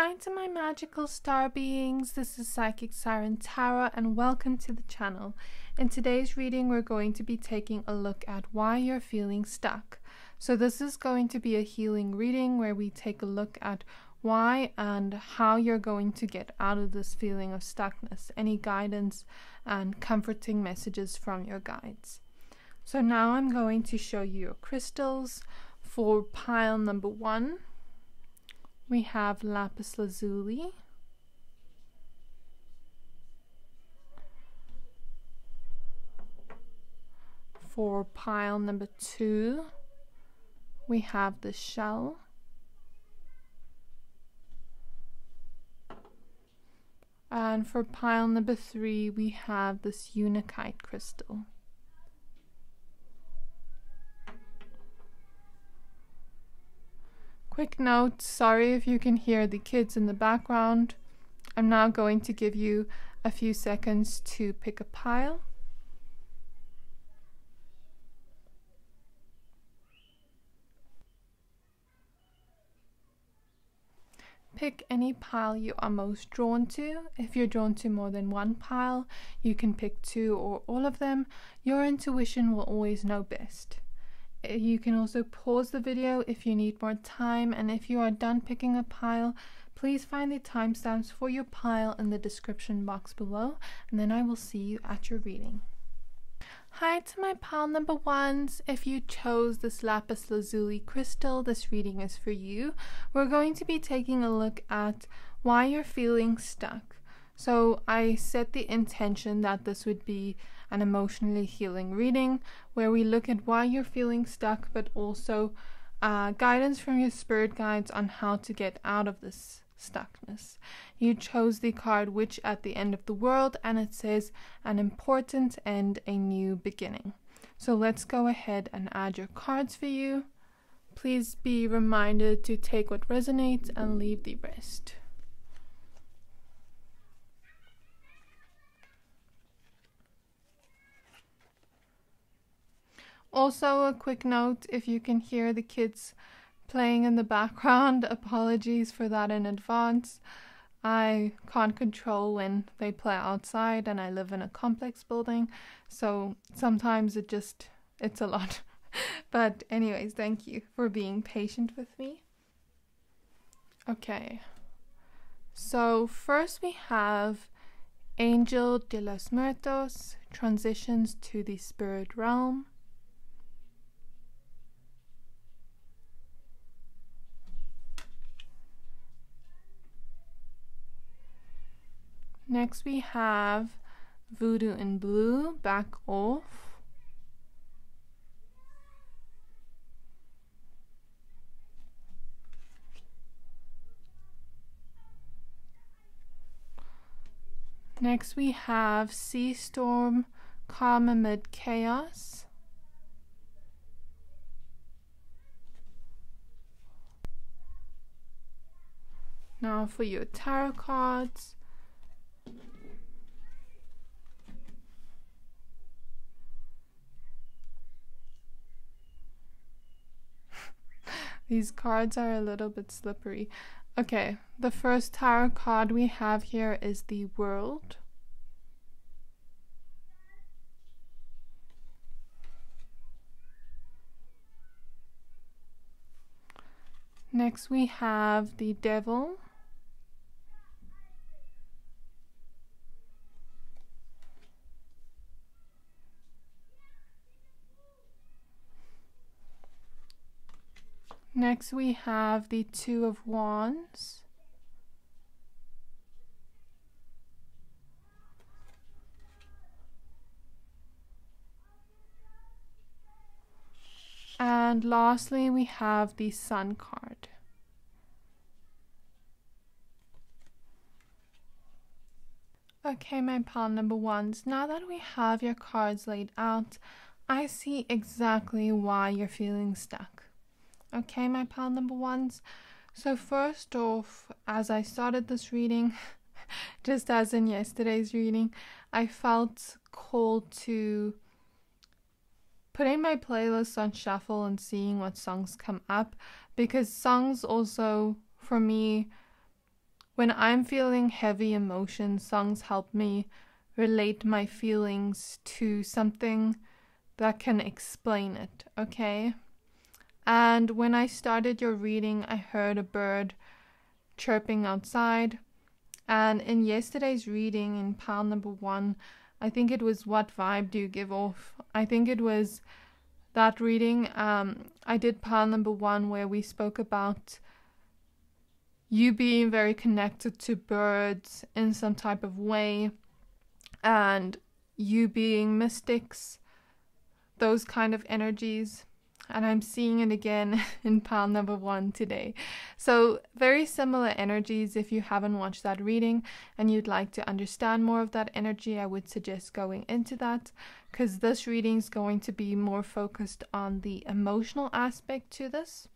Hi to my magical star beings, this is Psychic Siren Tara and welcome to the channel. In today's reading we're going to be taking a look at why you're feeling stuck. So this is going to be a healing reading where we take a look at why and how you're going to get out of this feeling of stuckness, any guidance and comforting messages from your guides. So now I'm going to show you your crystals. For pile number 1, we have Lapis Lazuli, for pile number 2, we have the shell, and for pile number 3, we have this Unakite crystal. Quick note, sorry if you can hear the kids in the background. I'm now going to give you a few seconds to pick a pile. Pick any pile you are most drawn to. If you're drawn to more than one pile, you can pick 2 or all of them. Your intuition will always know best. You can also pause the video if you need more time, and if you are done picking a pile, please find the timestamps for your pile in the description box below, and then I will see you at your reading. Hi to my pile number 1s. If you chose this Lapis Lazuli crystal, this reading is for you. We're going to be taking a look at why you're feeling stuck. So I set the intention that this would be an emotionally healing reading where we look at why you're feeling stuck, but also guidance from your spirit guides on how to get out of this stuckness. You chose the card Witch at the End of the World, and it says an important end, a new beginning. So let's go ahead and add your cards for you. Please be reminded to take what resonates and leave the rest. Also, a quick note, if you can hear the kids playing in the background, apologies for that in advance. I can't control when they play outside, and I live in a complex building, so sometimes it's a lot. But anyways, thank you for being patient with me. Okay, so first we have Angel de los Muertos, transitions to the spirit realm. Next we have Voodoo in Blue, back off. Next we have Sea Storm, Calm Amid Chaos. Now for your tarot cards. These cards are a little bit slippery. Okay, the first tarot card we have here is the World. Next we have the Devil. Next we have the Two of Wands. And lastly we have the Sun card. Okay, my pile number 1s, now that we have your cards laid out, I see exactly why you're feeling stuck. Okay, my pile number 1s. So first off, as I started this reading, just as in yesterday's reading, I felt called to putting my playlist on shuffle and seeing what songs come up, because songs also, for me, when I'm feeling heavy emotions, songs help me relate my feelings to something that can explain it, okay? And when I started your reading, I heard a bird chirping outside. And in yesterday's reading, in pile number 1, I think it was What Vibe Do You Give Off? I think it was that reading. I did pile number 1 where we spoke about you being very connected to birds in some type of way, and you being mystics, those kind of energies. And I'm seeing it again in pile number 1 today. So very similar energies. If you haven't watched that reading and you'd like to understand more of that energy, I would suggest going into that, because this reading is going to be more focused on the emotional aspect to this.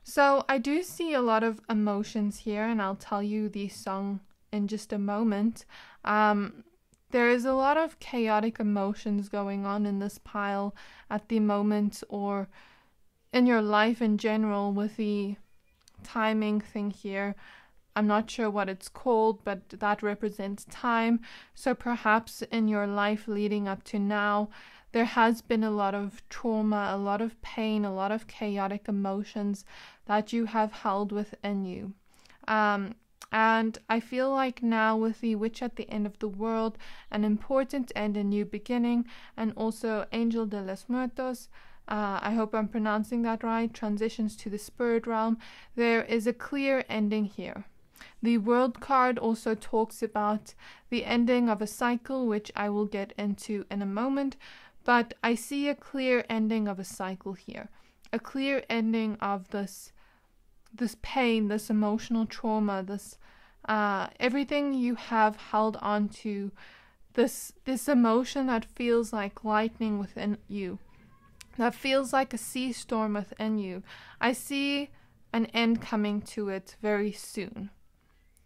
So I do see a lot of emotions here, and I'll tell you the song in just a moment. There is a lot of chaotic emotions going on in this pile at the moment, or in your life in general, with the timing thing here. I'm not sure what it's called, but that represents time. So perhaps in your life leading up to now, there has been a lot of trauma, a lot of pain, a lot of chaotic emotions that you have held within you. And I feel like now, with the Witch at the End of the World, an important end, a new beginning, and also Angel de los Muertos, I hope I'm pronouncing that right, transitions to the spirit realm, there is a clear ending here. The World card also talks about the ending of a cycle, which I will get into in a moment, but I see a clear ending of a cycle here. A clear ending of this pain, this emotional trauma, this everything you have held on to, this emotion that feels like lightning within you, that feels like a sea storm within you. I see an end coming to it very soon.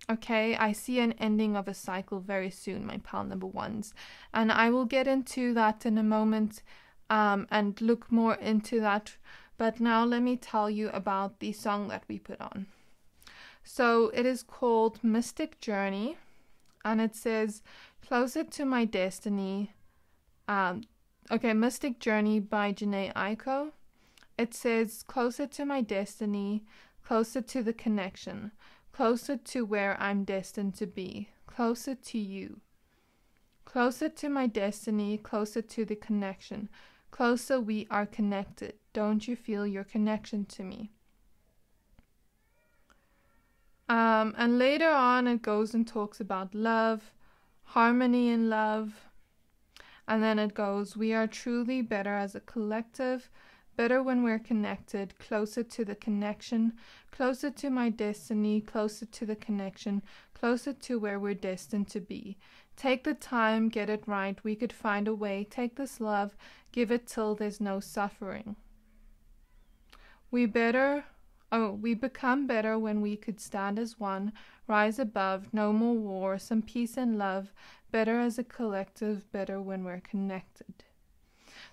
Okay, I see an ending of a cycle very soon, my pile number 1s. And I will get into that in a moment and look more into that. But now let me tell you about the song that we put on. So it is called Mystic Journey, and it says, Closer to My Destiny. Mystic Journey by Janae Aiko. It says, closer to my destiny, closer to the connection, closer to where I'm destined to be, closer to you. Closer to my destiny, closer to the connection, closer we are connected. Don't you feel your connection to me? And later on it goes and talks about love, harmony in love, and then it goes, we are truly better as a collective, better when we're connected, closer to the connection, closer to my destiny, closer to the connection, closer to where we're destined to be. Take the time, get it right, we could find a way, take this love, give it till there's no suffering. We become better when we could stand as one, rise above, no more war, some peace and love, better as a collective, better when we're connected.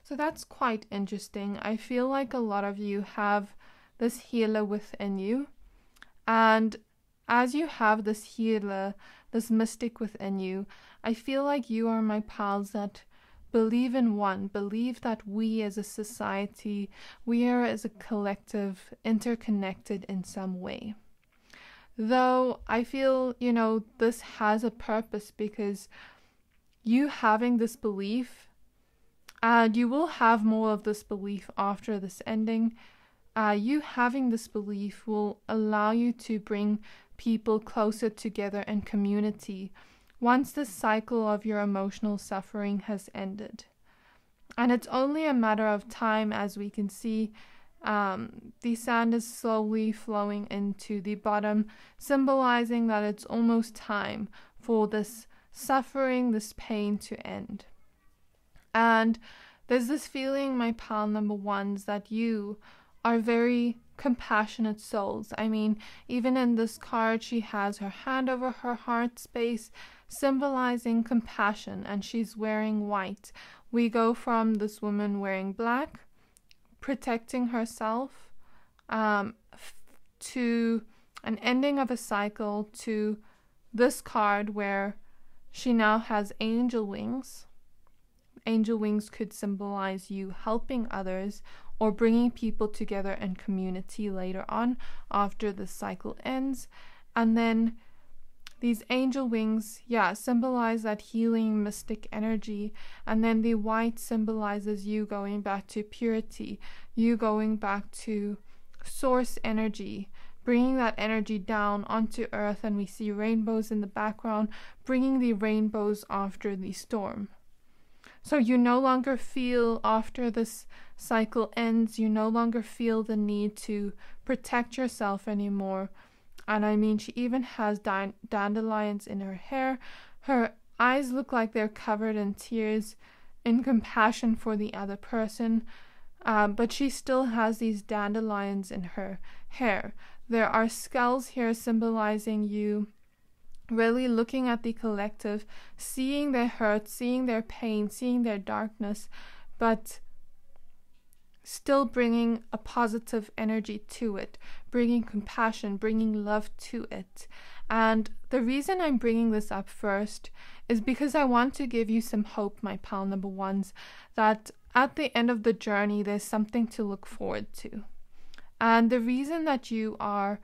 So that's quite interesting. I feel like a lot of you have this healer within you, and as you have this healer, this mystic within you, I feel like you are my pals that believe in one, believe that we as a society, we are as a collective interconnected in some way. Though I feel, this has a purpose, because you having this belief, and you will have more of this belief after this ending, you having this belief will allow you to bring people closer together in community once the cycle of your emotional suffering has ended. And it's only a matter of time, as we can see. The sand is slowly flowing into the bottom, symbolizing that it's almost time for this suffering, this pain to end. And there's this feeling, my pal number 1s, that you are very compassionate souls. I mean, even in this card, she has her hand over her heart space, symbolizing compassion, and she's wearing white. We go from this woman wearing black, protecting herself, to an ending of a cycle to this card where she now has angel wings. Angel wings could symbolize you helping others or bringing people together in community later on after the cycle ends. And then these angel wings, symbolize that healing mystic energy. And then the white symbolizes you going back to purity, you going back to source energy, bringing that energy down onto earth. And we see rainbows in the background, bringing the rainbows after the storm. So you no longer feel, after this cycle ends, you no longer feel the need to protect yourself anymore. And I mean, she even has dandelions in her hair. Her eyes look like they're covered in tears, in compassion for the other person. But she still has these dandelions in her hair. There are skulls here symbolizing you really looking at the collective, seeing their hurt, seeing their pain, seeing their darkness, but still bringing a positive energy to it, bringing compassion, bringing love to it. And the reason I'm bringing this up first is because I want to give you some hope, my pal number ones, that at the end of the journey, there's something to look forward to. And the reason that you are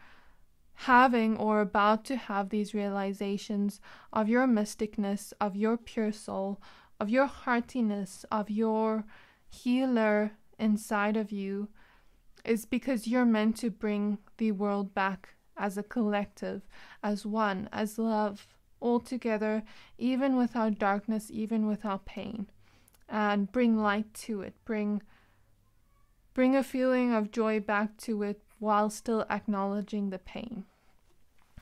having or about to have these realizations of your mysticness, of your pure soul, of your heartiness, of your healer inside of you, is because you're meant to bring the world back as a collective, as one, as love, all together, even without darkness, even without pain, and bring light to it, bring a feeling of joy back to it while still acknowledging the pain.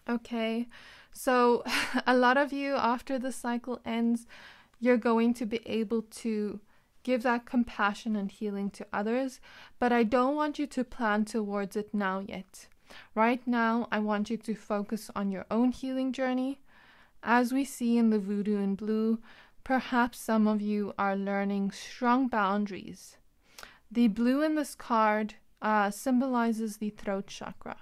Okay, so a lot of you, after the cycle ends, you're going to be able to give that compassion and healing to others, but I don't want you to plan towards it now yet. Right now, I want you to focus on your own healing journey. As we see in the Voodoo in Blue, perhaps some of you are learning strong boundaries. The blue in this card symbolizes the throat chakra.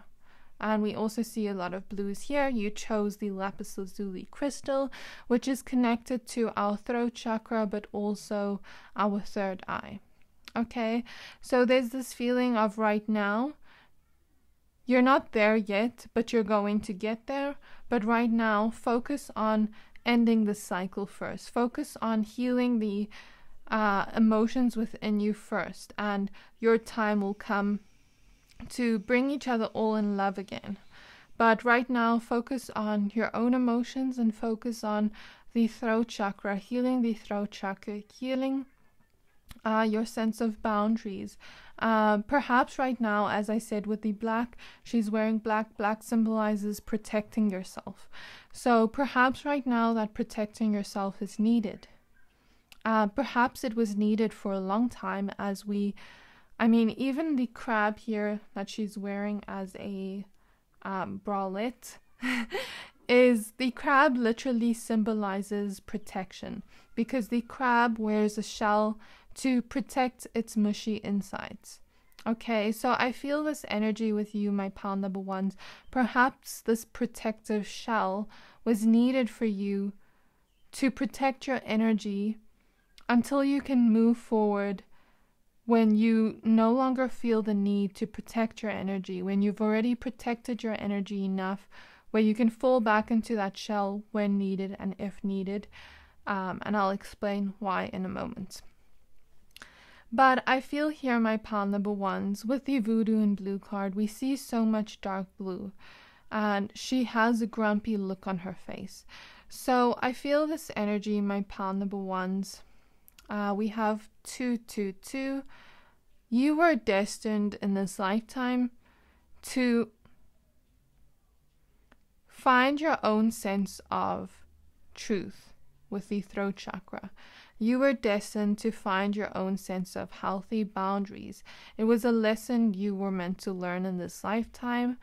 And we also see a lot of blues here. You chose the Lapis Lazuli crystal, which is connected to our throat chakra, but also our third eye. Okay, so there's this feeling of right now, you're not there yet, but you're going to get there. But right now, focus on ending the cycle first. Focus on healing the emotions within you first, and your time will come to bring each other all in love again. But right now, focus on your own emotions and focus on the throat chakra, healing the throat chakra, healing your sense of boundaries. Perhaps right now, as I said with the black, she's wearing black. Black symbolizes protecting yourself. So perhaps right now that protecting yourself is needed. Perhaps it was needed for a long time, as even the crab here that she's wearing as a bralette is the crab literally symbolizes protection, because the crab wears a shell to protect its mushy insides. Okay, so I feel this energy with you, my pal number ones. Perhaps this protective shell was needed for you to protect your energy until you can move forward, when you no longer feel the need to protect your energy, when you've already protected your energy enough where you can fall back into that shell when needed and if needed. And I'll explain why in a moment. But I feel here, my pal number ones, with the Voodoo in Blue card, we see so much dark blue, and she has a grumpy look on her face. So I feel this energy, my pal number ones. We have 222. You were destined in this lifetime to find your own sense of truth with the throat chakra. You were destined to find your own sense of healthy boundaries. It was a lesson you were meant to learn in this lifetime.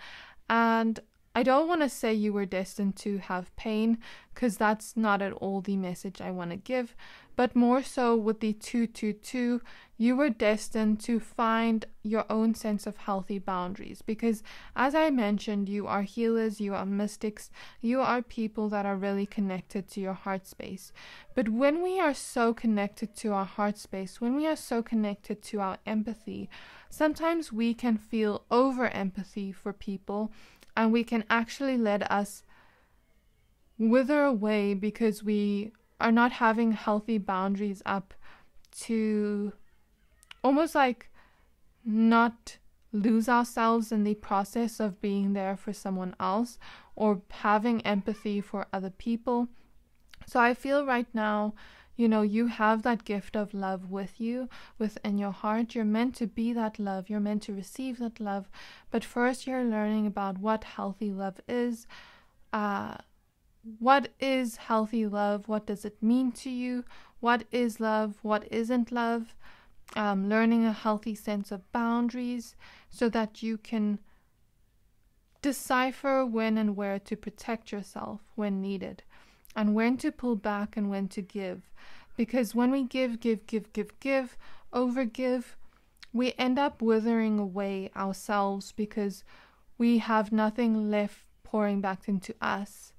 And I don't want to say you were destined to have pain, because that's not at all the message I want to give. but more so with the 222, you were destined to find your own sense of healthy boundaries, because as I mentioned, you are healers, you are mystics, you are people that are really connected to your heart space. But when we are so connected to our heart space, when we are so connected to our empathy, sometimes we can feel over empathy for people, and we can actually let us wither away because we are not having healthy boundaries up to almost like not lose ourselves in the process of being there for someone else or having empathy for other people. So I feel right now, you have that gift of love with you, within your heart. You're meant to be that love. You're meant to receive that love. But first you're learning about what healthy love is. What is healthy love? What does it mean to you? What is love? What isn't love? Learning a healthy sense of boundaries so that you can decipher when and where to protect yourself when needed, and when to pull back and when to give. Because when we give, overgive, we end up withering away ourselves because we have nothing left pouring back into us.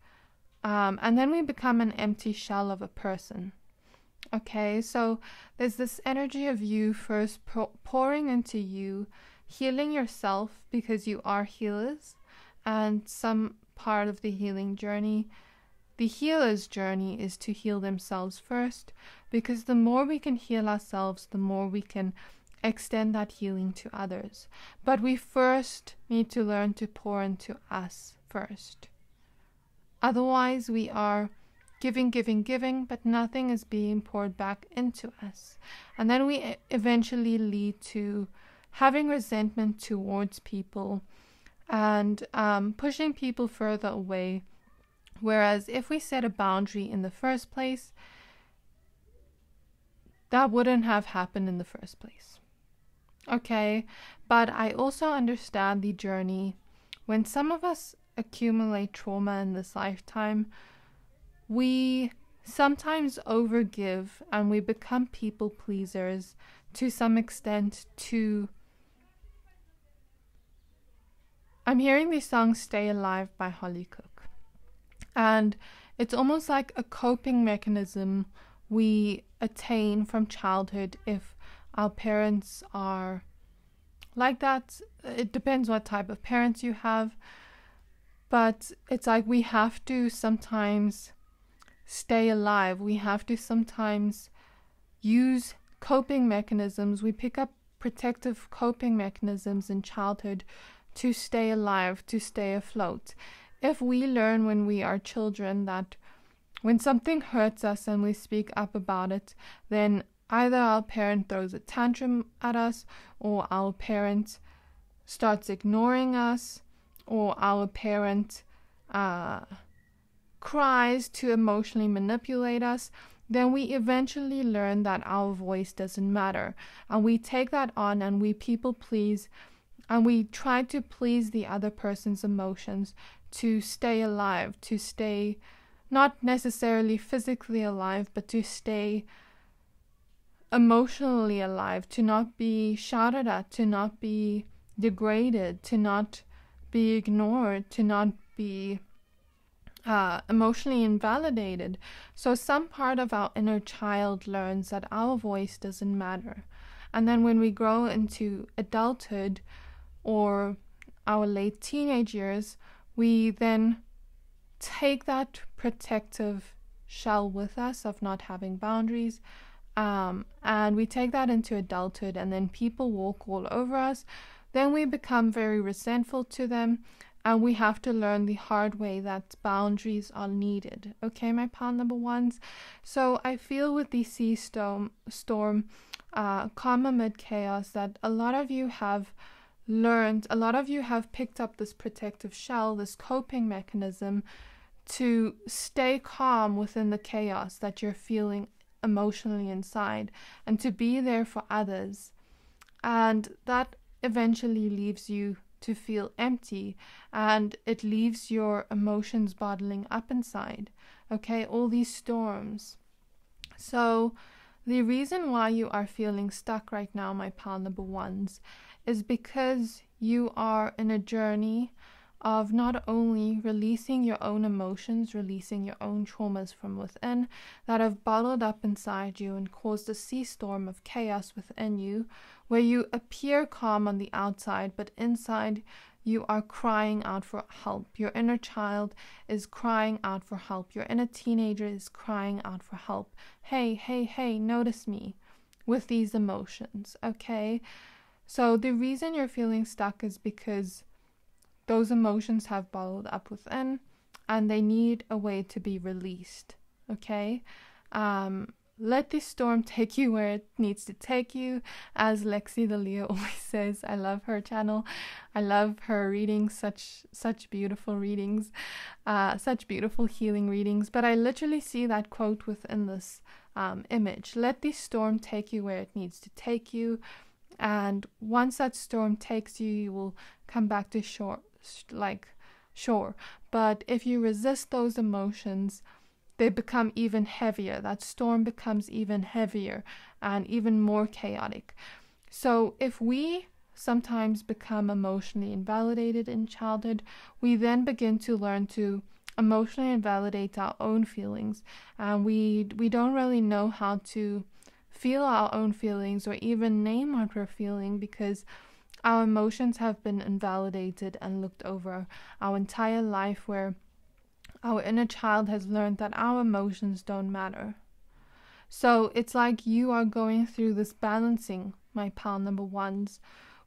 And then we become an empty shell of a person. Okay, so there's this energy of you first pouring into you, healing yourself because you are healers, and some part of the healing journey, the healer's journey, is to heal themselves first, because the more we can heal ourselves, the more we can extend that healing to others. But we first need to learn to pour into us first. Otherwise, we are giving, but nothing is being poured back into us. And then we eventually lead to having resentment towards people and pushing people further away. Whereas if we set a boundary in the first place, that wouldn't have happened in the first place. Okay, but I also understand the journey. When some of us accumulate trauma in this lifetime, we sometimes overgive and we become people pleasers to some extent. I'm hearing the song Stay Alive by Holly Cook, and it's almost like a coping mechanism we attain from childhood if our parents are like that. It depends what type of parents you have, but it's like we have to sometimes stay alive. We have to sometimes use coping mechanisms. We pick up protective coping mechanisms in childhood to stay alive, to stay afloat. If we learn when we are children that when something hurts us and we speak up about it, then either our parent throws a tantrum at us, or our parent starts ignoring us, or our parent cries to emotionally manipulate us, then we eventually learn that our voice doesn't matter. And we take that on and we people please, and we try to please the other person's emotions to stay alive, to stay not necessarily physically alive, but to stay emotionally alive, to not be shouted at, to not be degraded, to not be ignored, to not be emotionally invalidated. So some part of our inner child learns that our voice doesn't matter. And then when we grow into adulthood or our late teenage years, we then take that protective shell with us of not having boundaries, and we take that into adulthood, and then people walk all over us. Then we become very resentful to them, and we have to learn the hard way that boundaries are needed. Okay, my pile number ones. So I feel with the sea storm, calm amid chaos, that a lot of you have learned, a lot of you have picked up this protective shell, this coping mechanism to stay calm within the chaos that you're feeling emotionally inside, and to be there for others. And that eventually leaves you to feel empty, and it leaves your emotions bottling up inside. Okay, all these storms. So The reason why you are feeling stuck right now, my pal number ones, is because you are in a journey of not only releasing your own emotions, releasing your own traumas from within that have bottled up inside you and caused a sea storm of chaos within you, where you appear calm on the outside, but inside you are crying out for help. Your inner child is crying out for help. Your inner teenager is crying out for help. Hey, hey, hey, notice me with these emotions, okay? So the reason you're feeling stuck is because those emotions have bottled up within and they need a way to be released, okay? Let this storm take you where it needs to take you, as Lexi the Leo always says. I love her channel. I love her readings, such beautiful readings, such beautiful healing readings. But I literally see that quote within this image. Let this storm take you where it needs to take you. And once that storm takes you, you will come back to shore. But if you resist those emotions, they become even heavier. That storm becomes even heavier and even more chaotic. So if we sometimes become emotionally invalidated in childhood, we then begin to learn to emotionally invalidate our own feelings. And we don't really know how to feel our own feelings or even name what we're feeling, because our emotions have been invalidated and looked over our entire life, where our inner child has learned that our emotions don't matter. So it's like you are going through this balancing, my pal number ones,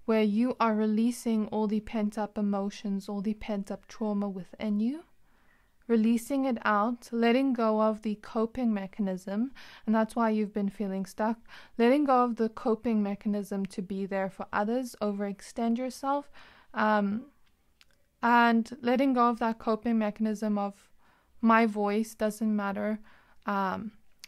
where you are releasing all the pent-up emotions, all the pent-up trauma within you, releasing it out, letting go of the coping mechanism, and that's why you've been feeling stuck, letting go of the coping mechanism to be there for others, overextend yourself, and letting go of that coping mechanism of my voice doesn't matter,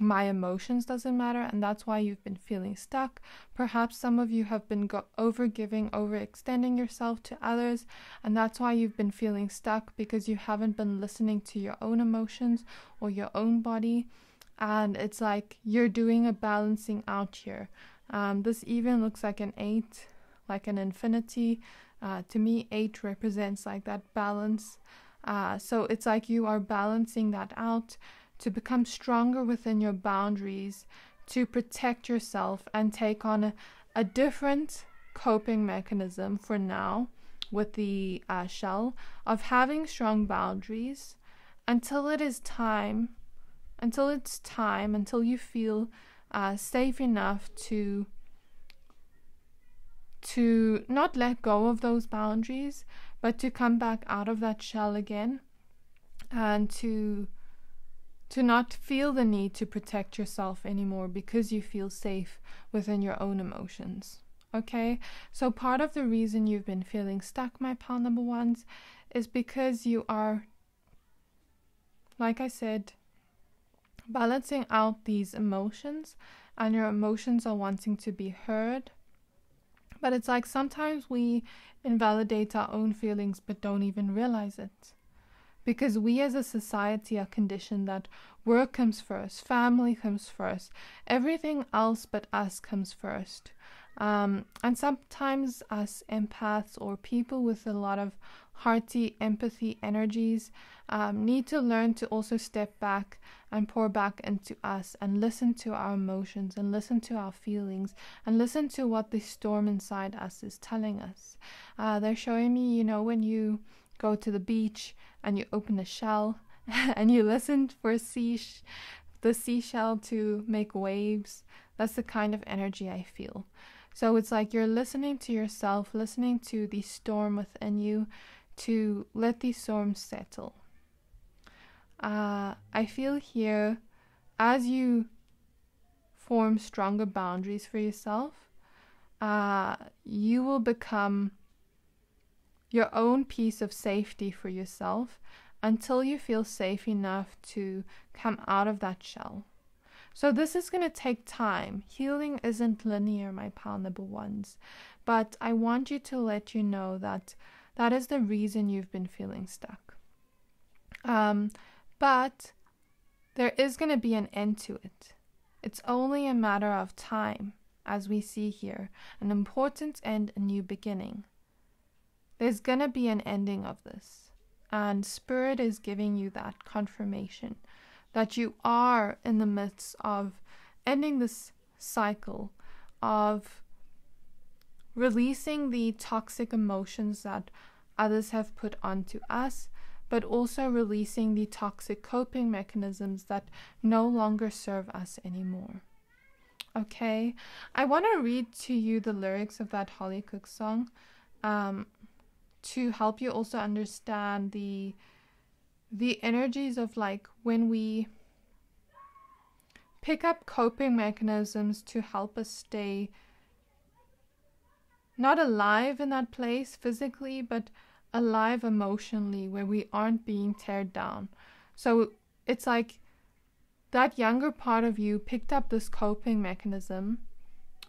my emotions doesn't matter, and that's why you've been feeling stuck. Perhaps some of you have been overgiving, overextending yourself to others, and that's why you've been feeling stuck, because you haven't been listening to your own emotions or your own body. And it's like you're doing a balancing out here. This even looks like an 8, like an infinity. To me, 8 represents like that balance. So it's like you are balancing that out to become stronger within your boundaries, to protect yourself and take on a different coping mechanism for now with the shell of having strong boundaries until it's time, until you feel safe enough to not let go of those boundaries, but to come back out of that shell again, and to not feel the need to protect yourself anymore because you feel safe within your own emotions. Okay, so part of the reason you've been feeling stuck, my pal number ones, is because you are, like I said, balancing out these emotions, and your emotions are wanting to be heard. But it's like sometimes we invalidate our own feelings but don't even realize it. Because we as a society are conditioned that work comes first, family comes first, everything else but us comes first. And sometimes us empaths or people with a lot of hearty empathy energies need to learn to also step back and pour back into us and listen to our emotions and listen to our feelings and listen to what the storm inside us is telling us. They're showing me, when you go to the beach and you open a shell and you listen for the seashell to make waves. That's the kind of energy I feel. So it's like you're listening to yourself, listening to the storm within you, to let the storm settle. I feel here, as you form stronger boundaries for yourself, you will become your own piece of safety for yourself until you feel safe enough to come out of that shell. So this is going to take time. Healing isn't linear, my pal number ones. But I want you to let you know that that is the reason you've been feeling stuck. But there is going to be an end to it. It's only a matter of time, as we see here, an important end, a new beginning. There's going to be an ending of this, and Spirit is giving you that confirmation that you are in the midst of ending this cycle of releasing the toxic emotions that others have put onto us, but also releasing the toxic coping mechanisms that no longer serve us anymore. Okay, I want to read to you the lyrics of that Holly Cook song to help you also understand the energies of like when we pick up coping mechanisms to help us stay not alive in that place physically, but alive emotionally, where we aren't being teared down. So it's like that younger part of you picked up this coping mechanism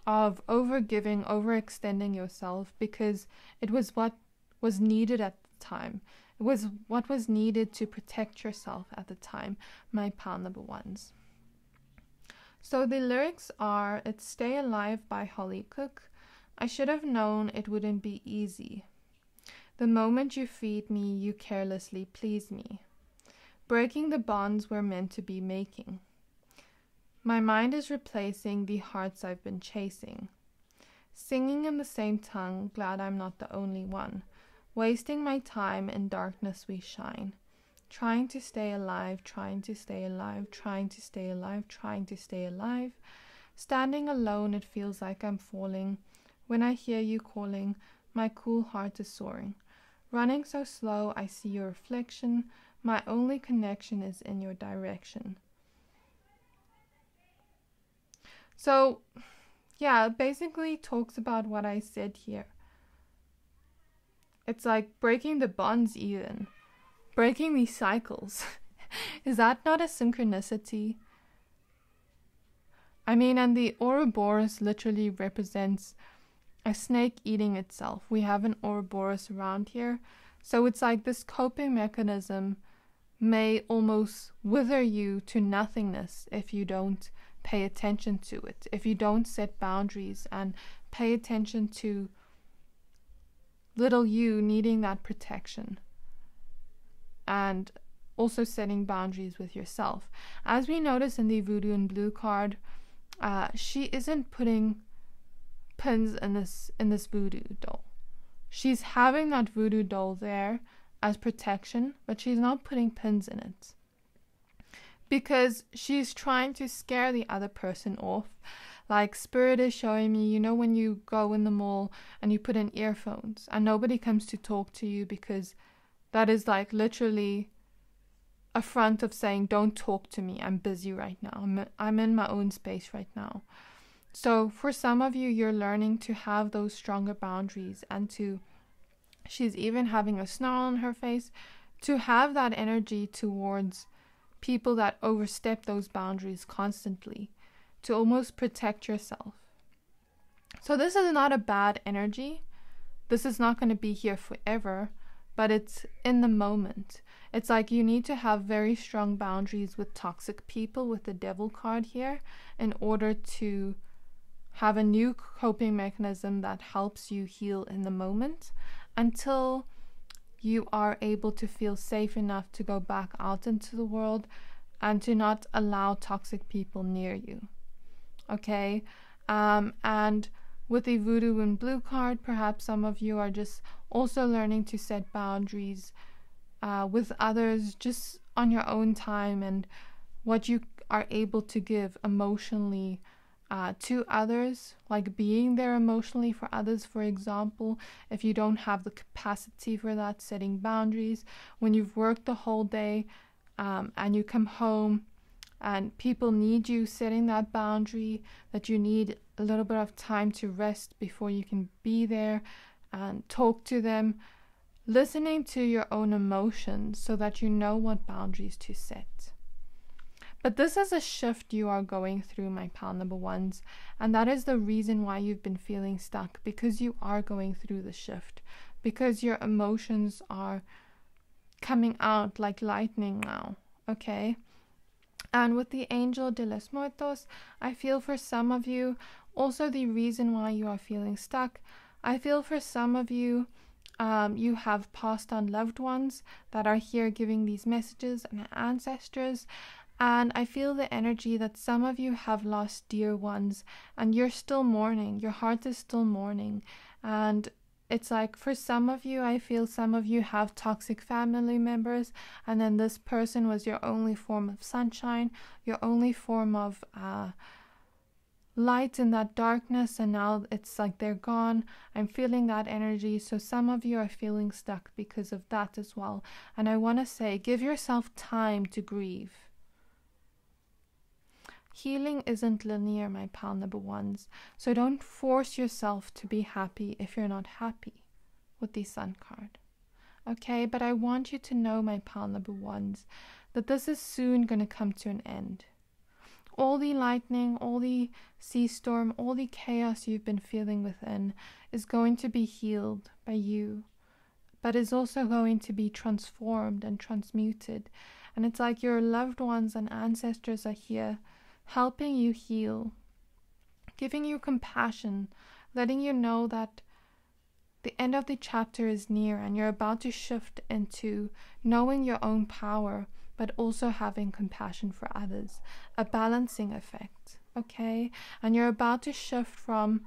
of overgiving, overextending yourself, because it was what was needed at the time. It was what was needed to protect yourself at the time, my pal number ones. So the lyrics are, it's Stay Alive by Holly Cook. I should have known it wouldn't be easy. The moment you feed me, you carelessly please me, breaking the bonds we're meant to be making. My mind is replacing the hearts I've been chasing, singing in the same tongue, glad I'm not the only one, wasting my time in darkness we shine, trying to stay alive, trying to stay alive, trying to stay alive, trying to stay alive. Standing alone, it feels like I'm falling. When I hear you calling, my cool heart is soaring. Running so slow, I see your reflection. My only connection is in your direction. So, yeah, it basically talks about what I said here. It's like breaking the bonds even. Breaking these cycles. Is that not a synchronicity? I mean, and the Ouroboros literally represents a snake eating itself. We have an Ouroboros around here. So it's like this coping mechanism may almost wither you to nothingness if you don't pay attention to it, if you don't set boundaries and pay attention to little you needing that protection, and also setting boundaries with yourself. As we notice in the Voodoo in Blue card, she isn't putting pins in this voodoo doll. She's having that voodoo doll there as protection, but she's not putting pins in it, because she's trying to scare the other person off. Like Spirit is showing me, you know, when you go in the mall and you put in earphones and nobody comes to talk to you, because that is like literally a front of saying, don't talk to me, I'm busy right now, I'm in my own space right now. So for some of you, you're learning to have those stronger boundaries, and she's even having a snarl on her face, to have that energy towards people that overstep those boundaries constantly, to almost protect yourself. So this is not a bad energy. This is not going to be here forever, but it's in the moment. It's like you need to have very strong boundaries with toxic people, with the Devil card here, in order to have a new coping mechanism that helps you heal in the moment, until you are able to feel safe enough to go back out into the world and to not allow toxic people near you. Okay? And with the Voodoo in Blue card, perhaps some of you are just also learning to set boundaries with others, just on your own time, and what you are able to give emotionally to others, like being there emotionally for others. For example, if you don't have the capacity for that, setting boundaries when you've worked the whole day and you come home and people need you, setting that boundary that you need a little bit of time to rest before you can be there and talk to them, listening to your own emotions so that you know what boundaries to set. But this is a shift you are going through, my pal number ones, and that is the reason why you've been feeling stuck, because you are going through the shift, because your emotions are coming out like lightning now, okay? And with the Angel de los Muertos, I feel for some of you, also the reason why you are feeling stuck, I feel for some of you, you have passed on loved ones that are here giving these messages, and ancestors. And I feel the energy that some of you have lost dear ones and you're still mourning. Your heart is still mourning. And it's like for some of you, I feel some of you have toxic family members, and then this person was your only form of sunshine, your only form of light in that darkness, and now it's like they're gone. I'm feeling that energy. So some of you are feeling stuck because of that as well. And I want to say, give yourself time to grieve. Healing isn't linear, my pile number ones, so don't force yourself to be happy if you're not happy with the Sun card. Okay, but I want you to know, my pile number ones, that this is soon going to come to an end. All the lightning, all the sea storm, all the chaos you've been feeling within is going to be healed by you, but is also going to be transformed and transmuted. And it's like your loved ones and ancestors are here helping you heal, giving you compassion, letting you know that the end of the chapter is near and you're about to shift into knowing your own power, but also having compassion for others, a balancing effect, okay? And you're about to shift from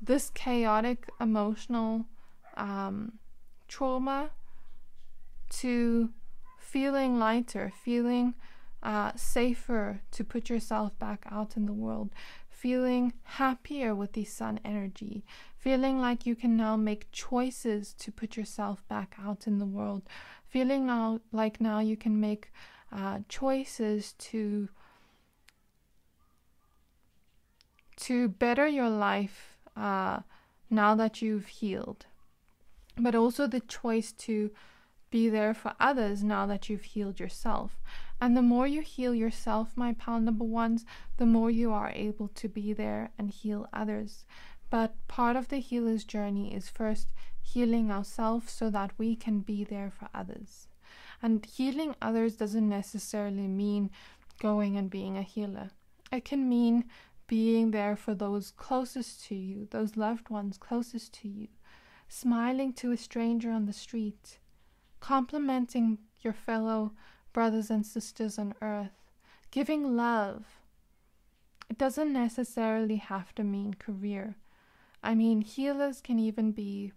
this chaotic emotional trauma to feeling lighter, feeling safer to put yourself back out in the world, feeling happier with the Sun energy, feeling like you can now make choices to put yourself back out in the world, feeling now you can make choices to better your life now that you've healed, but also the choice to be there for others now that you've healed yourself. And the more you heal yourself, my pile number ones, the more you are able to be there and heal others. But part of the healer's journey is first healing ourselves so that we can be there for others. And healing others doesn't necessarily mean going and being a healer. It can mean being there for those closest to you, those loved ones closest to you, smiling to a stranger on the street, complimenting your fellow brothers and sisters on earth, giving love. It doesn't necessarily have to mean career. I mean, healers can even be,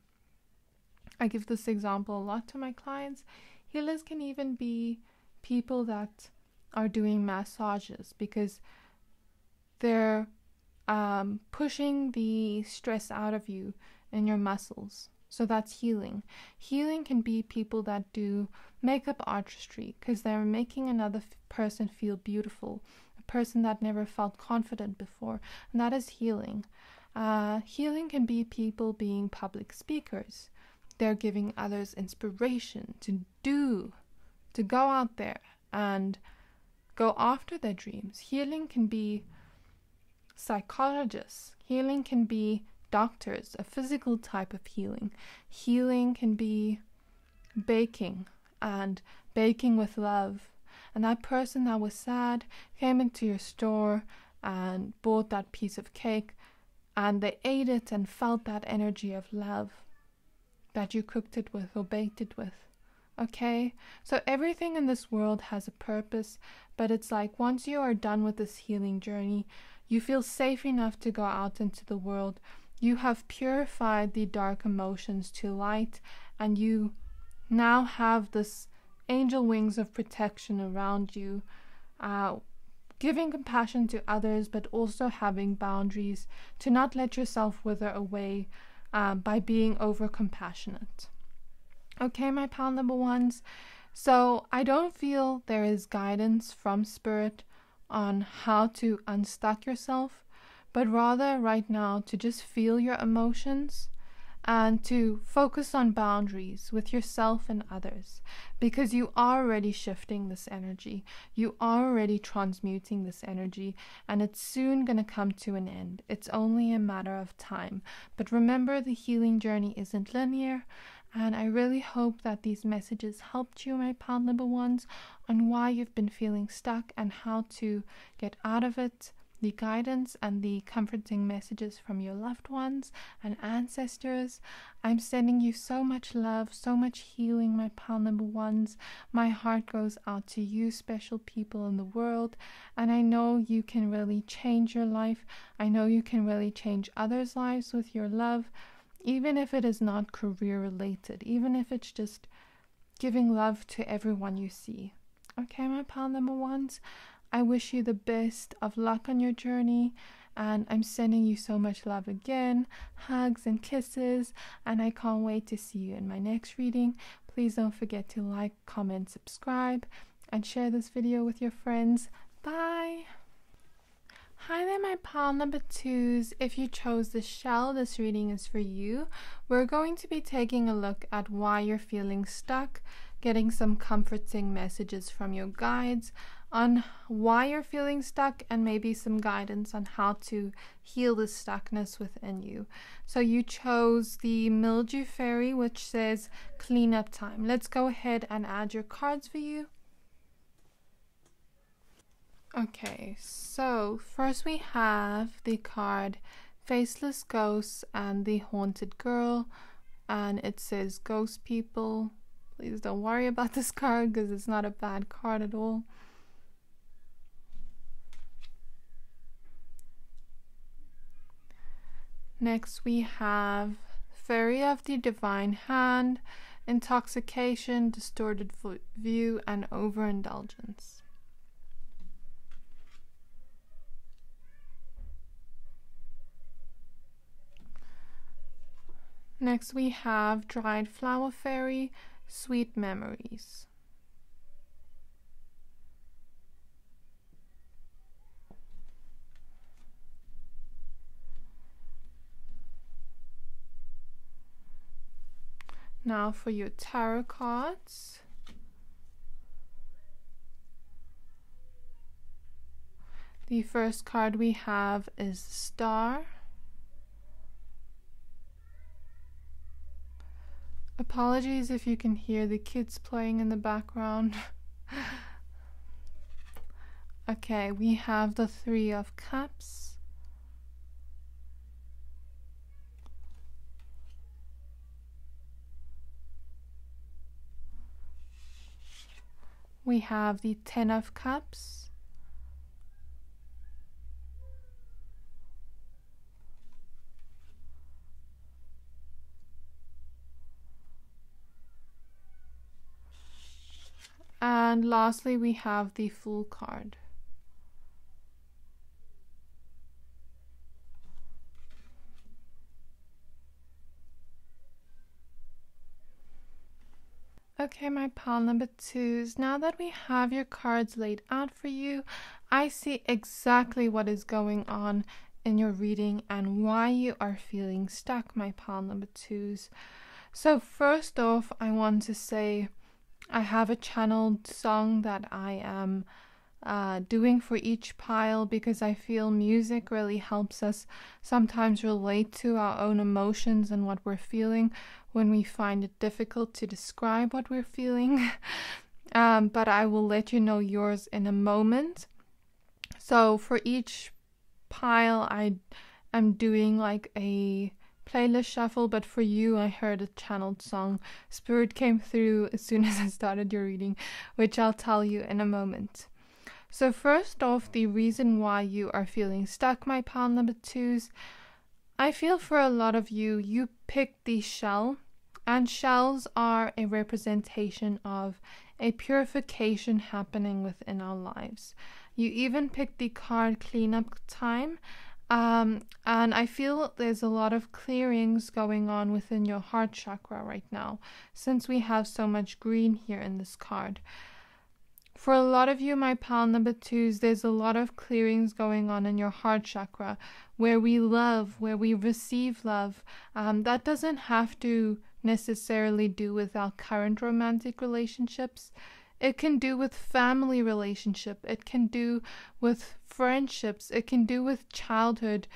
I give this example a lot to my clients, healers can even be people that are doing massages because they're pushing the stress out of you in your muscles. So that's healing. Healing can be people that do makeup artistry because they're making another person feel beautiful, a person that never felt confident before, and that is healing. Healing can be people being public speakers. They're giving others inspiration to go out there and go after their dreams. Healing can be psychologists. Healing can be doctors, a physical type of healing. Healing can be baking, and baking with love. And that person that was sad came into your store and bought that piece of cake, and they ate it and felt that energy of love that you cooked it with or baked it with. Okay? So everything in this world has a purpose, but it's like once you are done with this healing journey, you feel safe enough to go out into the world. You have purified the dark emotions to light, and you now have this angel wings of protection around you, giving compassion to others, but also having boundaries to not let yourself wither away by being over compassionate. Okay, my pile number ones. So I don't feel there is guidance from Spirit on how to unstuck yourself, but rather right now to just feel your emotions and to focus on boundaries with yourself and others, because you are already shifting this energy. You are already transmuting this energy, and it's soon going to come to an end. It's only a matter of time. But remember, the healing journey isn't linear, And I really hope that these messages helped you, my pal number ones, on why you've been feeling stuck and how to get out of it, the guidance and the comforting messages from your loved ones and ancestors. I'm sending you so much love, so much healing, my pal number ones. My heart goes out to you, special people in the world, and I know you can really change your life. I know you can really change others' lives with your love, even if it is not career related, even if it's just giving love to everyone you see. Okay, my pal number ones, I wish you the best of luck on your journey, and I'm sending you so much love again, hugs and kisses, and I can't wait to see you in my next reading. Please don't forget to like, comment, subscribe, and share this video with your friends. Bye! Hi there, my pal number twos. If you chose the shell, this reading is for you. We're going to be taking a look at why you're feeling stuck, getting some comforting messages from your guides on why you're feeling stuck, and maybe some guidance on how to heal the stuckness within you. So you chose the Mildew fairy, which says cleanup time. Let's go ahead and add your cards for you. Okay, so first we have the card Faceless Ghosts and the Haunted Girl, and it says ghost people. Please don't worry about this card because it's not a bad card at all. Next we have Fairy of the Divine Hand, Intoxication, Distorted View, and Overindulgence. Next we have Dried Flower Fairy, Sweet Memories. Now for your tarot cards. The first card we have is Star. Apologies if you can hear the kids playing in the background. Okay, we have the Three of Cups. We have the Ten of Cups. And lastly, we have the Fool card. Okay, my pal number twos, now that we have your cards laid out for you, I see exactly what is going on in your reading and why you are feeling stuck, my pal number twos. So first off, I want to say I have a channeled song that I am doing for each pile, because I feel music really helps us sometimes relate to our own emotions and what we're feeling when we find it difficult to describe what we're feeling. But I will let you know yours in a moment. So for each pile I'm doing like a playlist shuffle, but for you I heard a channeled song. Spirit came through as soon as I started your reading, which I'll tell you in a moment. So first off, the reason why you are feeling stuck, my pal number twos, I feel for a lot of you, you picked the shell, and shells are a representation of a purification happening within our lives. You even picked the card Cleanup Time, and I feel there's a lot of clearings going on within your heart chakra right now, since we have so much green here in this card. For a lot of you, my pal number twos, there's a lot of clearings going on in your heart chakra, where we love, where we receive love. That doesn't have to necessarily do with our current romantic relationships. It can do with family relationship. It can do with friendships. It can do with childhood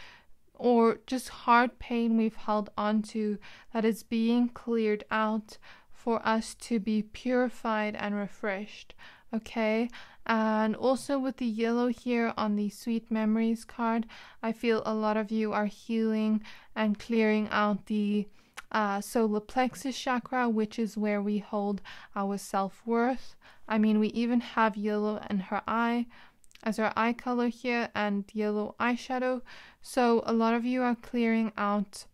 or just hard pain we've held onto that is being cleared out for us to be purified and refreshed. Okay, and also with the yellow here on the Sweet Memories card, I feel a lot of you are healing and clearing out the solar plexus chakra, which is where we hold our self-worth. I mean, we even have yellow in her eye as her eye color here and yellow eyeshadow. So a lot of you are clearing out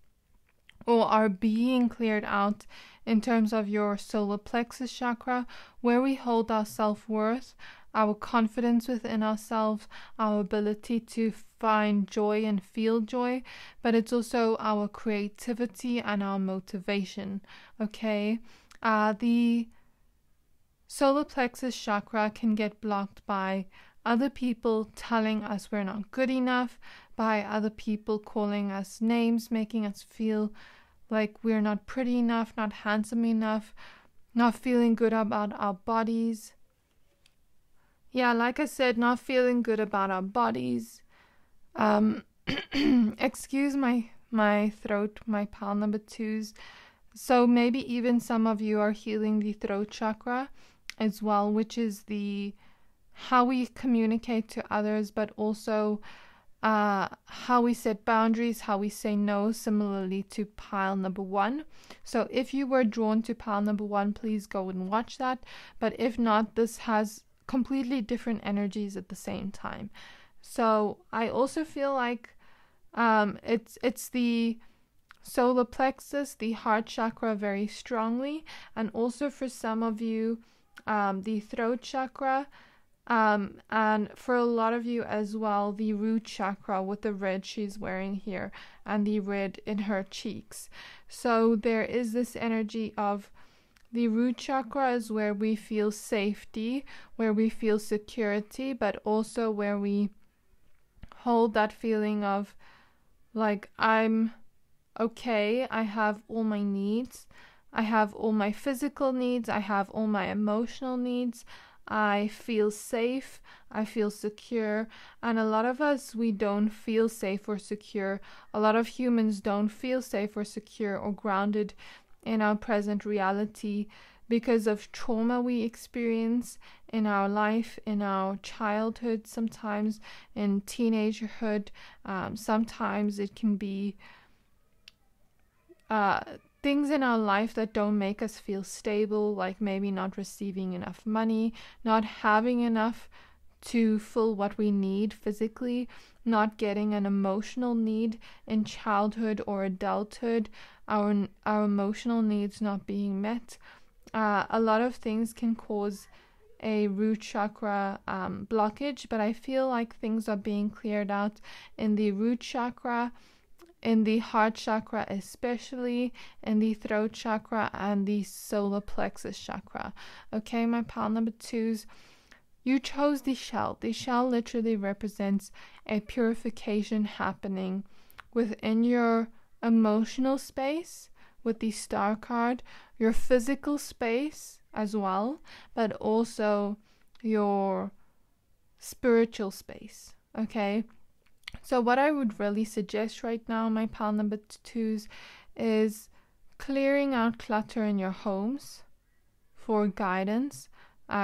or are being cleared out in terms of your solar plexus chakra, where we hold our self-worth, our confidence within ourselves, our ability to find joy and feel joy, but it's also our creativity and our motivation. Okay, the solar plexus chakra can get blocked by other people telling us we're not good enough, by other people calling us names, making us feel like we're not pretty enough, not handsome enough, not feeling good about our bodies. Yeah, like I said, not feeling good about our bodies. Excuse my throat, my pile number 2s. So maybe even some of you are healing the throat chakra as well, which is the how we communicate to others, but also how we set boundaries, how we say no, similarly to pile number 1. So if you were drawn to pile number 1, please go and watch that. But if not, this has completely different energies at the same time. So I also feel like it's the solar plexus, the heart chakra very strongly, and also for some of you the throat chakra, and for a lot of you as well, the root chakra with the red she's wearing here and the red in her cheeks. So there is this energy of the root chakra is where we feel safety, where we feel security, but also where we hold that feeling of like, I'm okay, I have all my needs, I have all my physical needs, I have all my emotional needs, I feel safe, I feel secure. And a lot of us, we don't feel safe or secure. A lot of humans don't feel safe or secure or grounded in our present reality because of trauma we experience in our life, in our childhood, sometimes in teenagerhood. Sometimes it can be things in our life that don't make us feel stable, like maybe not receiving enough money, not having enough to fill what we need physically, not getting an emotional need in childhood or adulthood, our emotional needs not being met. A lot of things can cause a root chakra blockage, but I feel like things are being cleared out in the root chakra, in the heart chakra especially, in the throat chakra and the solar plexus chakra. Okay, my pile number 2s, you chose the shell. The shell literally represents a purification happening within your emotional space with the star card, your physical space as well, but also your spiritual space. Okay, so what I would really suggest right now, my pile number 2s, is clearing out clutter in your homes for guidance,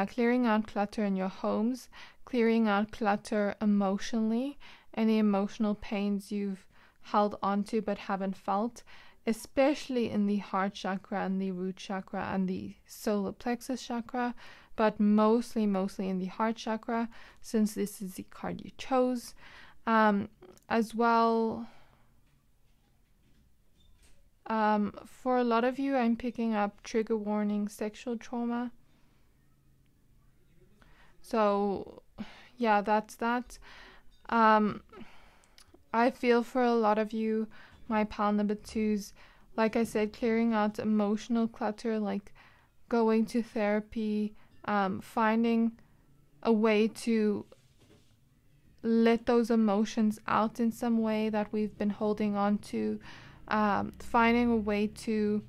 clearing out clutter in your homes, clearing out clutter emotionally, any emotional pains you've held onto but haven't felt, especially in the heart chakra and the root chakra and the solar plexus chakra, but mostly in the heart chakra, since this is the card you chose. As well, for a lot of you, I'm picking up trigger warning sexual trauma. So yeah, that's that. I feel for a lot of you, my pile number 2s, like I said, clearing out emotional clutter, like going to therapy, finding a way to let those emotions out in some way that we've been holding on to, finding a way to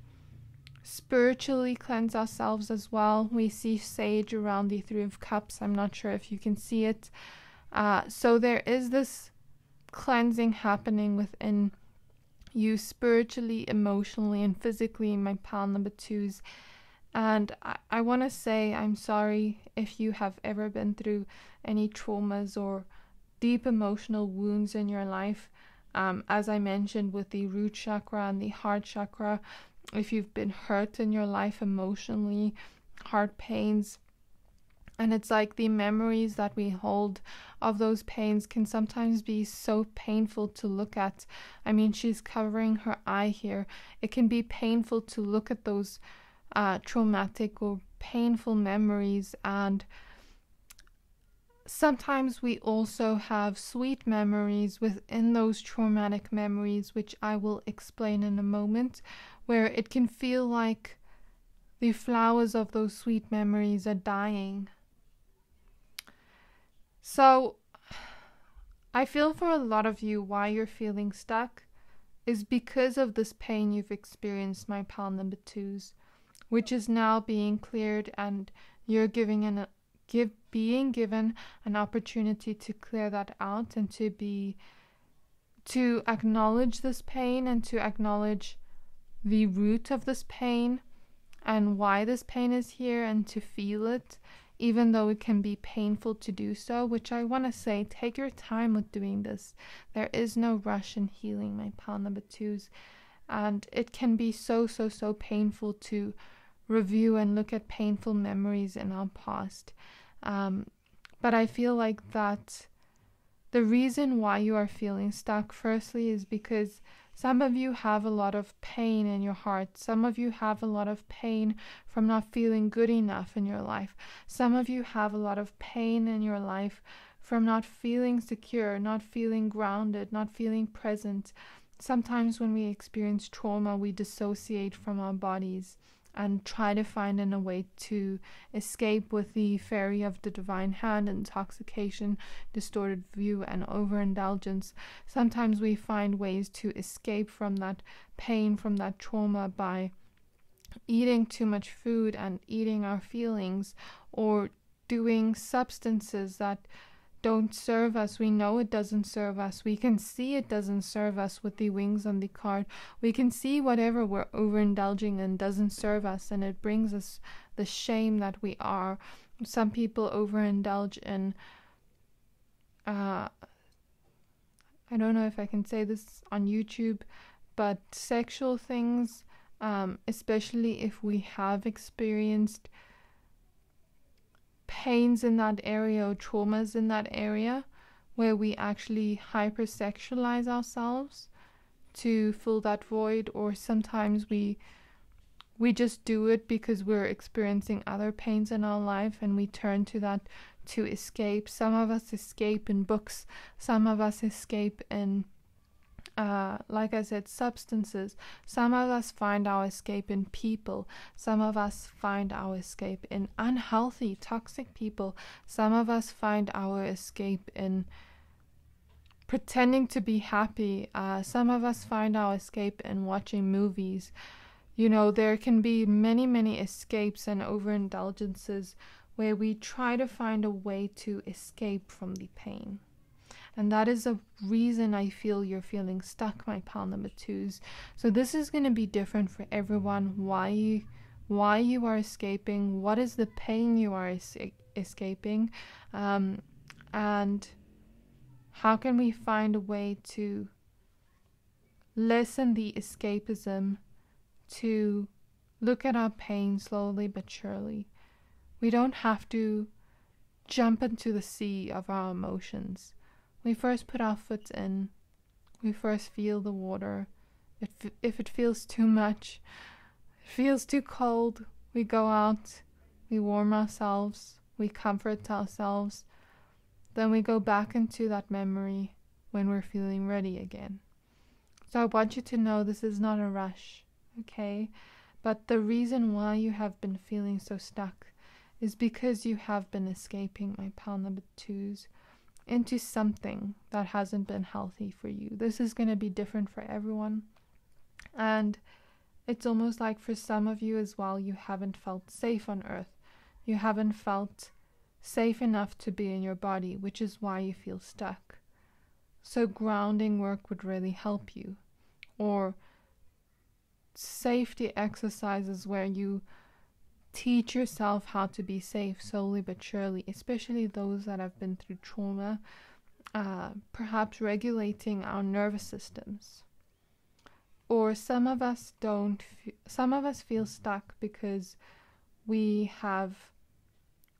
spiritually cleanse ourselves as well. We see sage around the 3 of Cups. I'm not sure if you can see it. So there is this cleansing happening within you spiritually, emotionally, and physically, my pal number twos. And I want to say I'm sorry if you have ever been through any traumas or deep emotional wounds in your life. As I mentioned with the root chakra and the heart chakra, if you've been hurt in your life emotionally, heart pains, and it's like the memories that we hold of those pains can sometimes be so painful to look at. I mean, she's covering her eye here. It can be painful to look at those traumatic or painful memories, and sometimes we also have sweet memories within those traumatic memories, which I will explain in a moment, where it can feel like the flowers of those sweet memories are dying. So I feel for a lot of you why you're feeling stuck is because of this pain you've experienced, my pal number twos, which is now being cleared, and you're being given an opportunity to clear that out and to acknowledge this pain and to acknowledge the root of this pain and why this pain is here, and to feel it, even though it can be painful to do so, which I want to say, take your time with doing this. There is no rush in healing, my pal number twos, and it can be so painful to review and look at painful memories in our past. But I feel like that the reason why you are feeling stuck, firstly, is because some of you have a lot of pain in your heart. Some of you have a lot of pain from not feeling good enough in your life. Some of you have a lot of pain in your life from not feeling secure, not feeling grounded, not feeling present. Sometimes when we experience trauma, we dissociate from our bodies and try to find a way to escape with the fairy of the divine hand, intoxication, distorted view, and overindulgence. Sometimes we find ways to escape from that pain, from that trauma, by eating too much food and eating our feelings, or doing substances that don't serve us. We know it doesn't serve us. We can see it doesn't serve us with the wings on the card. We can see whatever we're overindulging in doesn't serve us, and it brings us the shame that we are. Some people overindulge in I don't know if I can say this on YouTube, but sexual things, especially if we have experienced pains in that area or traumas in that area, where we actually hypersexualize ourselves to fill that void, or sometimes we just do it because we're experiencing other pains in our life and we turn to that to escape. Some of us escape in books, some of us escape in like I said, substances. Some of us find our escape in people. Some of us find our escape in unhealthy, toxic people. Some of us find our escape in pretending to be happy. Some of us find our escape in watching movies. You know, there can be many escapes and overindulgences where we try to find a way to escape from the pain. And that is a reason I feel you're feeling stuck, my pal number twos. So this is going to be different for everyone. Why you are escaping, what is the pain you are escaping, and how can we find a way to lessen the escapism, to look at our pain slowly but surely. We don't have to jump into the sea of our emotions. We first put our foot in. We first feel the water. If it feels too much, it feels too cold, we go out, we warm ourselves, we comfort ourselves. Then we go back into that memory when we're feeling ready again. So I want you to know this is not a rush, okay? But the reason why you have been feeling so stuck is because you have been escaping, my pal number twos, into something that hasn't been healthy for you. This is going to be different for everyone. And it's almost like for some of you as well, you haven't felt safe on earth. You haven't felt safe enough to be in your body, which is why you feel stuck. So grounding work would really help you, or safety exercises where you teach yourself how to be safe slowly but surely, especially those that have been through trauma, perhaps regulating our nervous systems. Or some of us feel stuck because we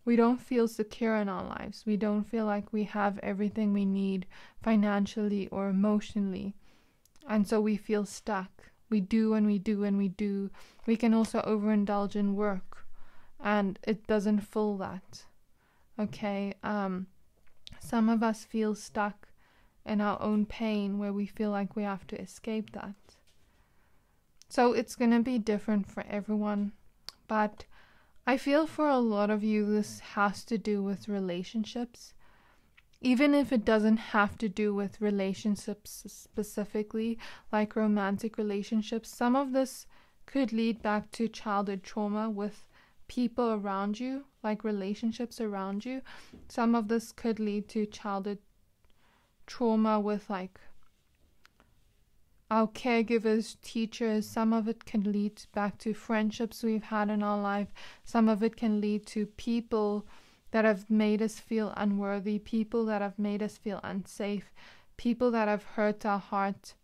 don't feel secure in our lives. We don't feel like we have everything we need financially or emotionally. And so we feel stuck. We do and we do and we do. We can also overindulge in work, and it doesn't fill that. Okay? Some of us feel stuck in our own pain where we feel like we have to escape that. So it's going to be different for everyone. But I feel for a lot of you this has to do with relationships. Even if it doesn't have to do with relationships specifically, like romantic relationships, some of this could lead back to childhood trauma with people around you, like relationships around you. Some of this could lead to childhood trauma with like our caregivers, teachers. Some of it can lead back to friendships we've had in our life. Some of it can lead to people that have made us feel unworthy, people that have made us feel unsafe, people that have hurt our heart.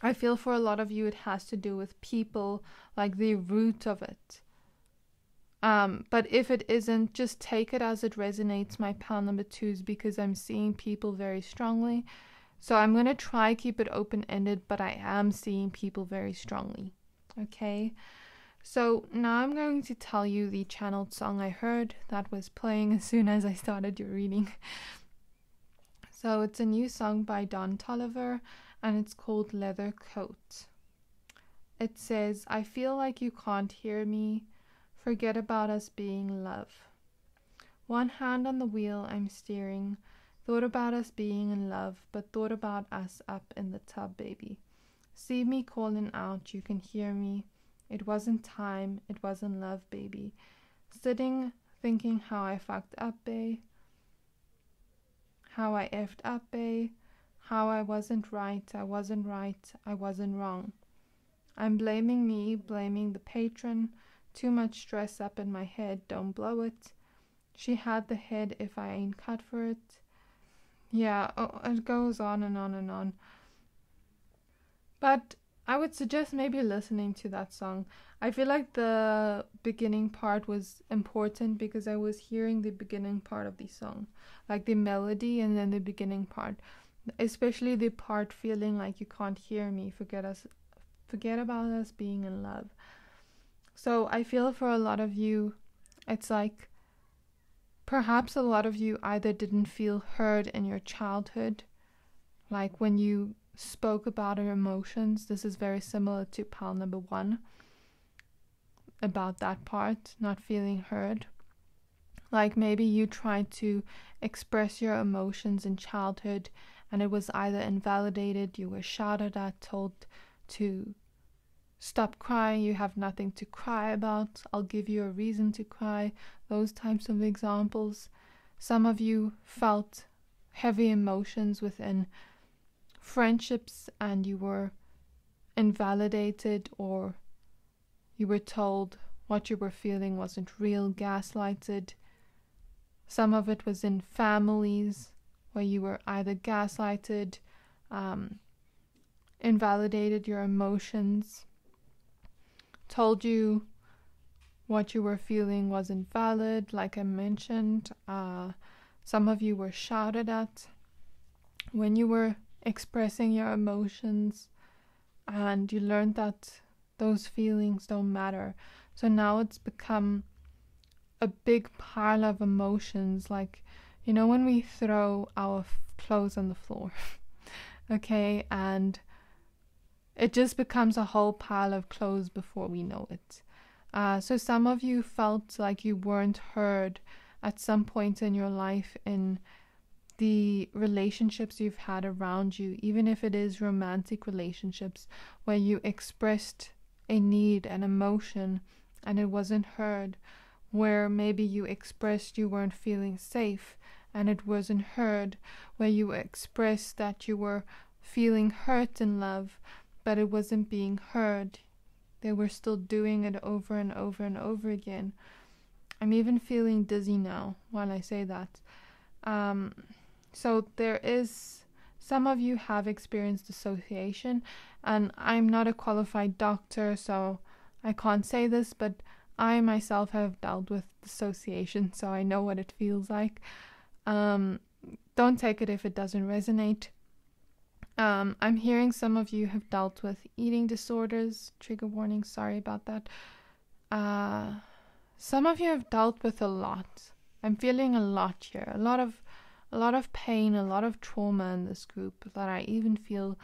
I feel for a lot of you it has to do with people, like the root of it. But if it isn't, just take it as it resonates, my pile number 2s, because I'm seeing people very strongly. So I'm going to try keep it open-ended, but I am seeing people very strongly. Okay? So now I'm going to tell you the channeled song I heard that was playing as soon as I started your reading. So it's a new song by Don Tolliver, and it's called Leather Coat. It says, I feel like you can't hear me. Forget about us being love. One hand on the wheel, I'm steering. Thought about us being in love, but thought about us up in the tub, baby. See me calling out, you can hear me. It wasn't time, it wasn't love, baby. Sitting, thinking how I fucked up, babe. How I effed up, babe. How I wasn't right, I wasn't wrong. I'm blaming me, blaming the patron. Too much stress up in my head, don't blow it. She had the head if I ain't cut for it. Yeah, it goes on and on and on. But I would suggest maybe listening to that song. I feel like the beginning part was important because I was hearing the beginning part of the song. Like the melody and then the beginning part. Especially the part feeling like you can't hear me. Forget about us being in love. So I feel for a lot of you, it's like perhaps a lot of you either didn't feel heard in your childhood, like when you spoke about your emotions. This is very similar to pile number 1, about that part, not feeling heard. Like maybe you tried to express your emotions in childhood and it was either invalidated, you were shouted at, told to stop crying, you have nothing to cry about, I'll give you a reason to cry, those types of examples. Some of you felt heavy emotions within friendships and you were invalidated, or you were told what you were feeling wasn't real, gaslighted. Some of it was in families where you were either gaslighted, invalidated your emotions, told you what you were feeling wasn't valid, like I mentioned. Some of you were shouted at when you were expressing your emotions, and you learned that those feelings don't matter. So now it's become a big pile of emotions, like, you know, when we throw our clothes on the floor, okay, and it just becomes a whole pile of clothes before we know it. So some of you felt like you weren't heard at some point in your life in the relationships you've had around you, even if it is romantic relationships where you expressed a need, an emotion, and it wasn't heard, where maybe you expressed you weren't feeling safe and it wasn't heard, where you expressed that you were feeling hurt in love, but it wasn't being heard. They were still doing it over and over and over again. I'm even feeling dizzy now while I say that. So there is, some of you have experienced dissociation, and I'm not a qualified doctor, so I can't say this, but I myself have dealt with dissociation, so I know what it feels like. Don't take it if it doesn't resonate. I'm hearing some of you have dealt with eating disorders. Trigger warning, sorry about that. Some of you have dealt with a lot. I'm feeling a lot here. A lot of pain, a lot of trauma in this group, that I even feel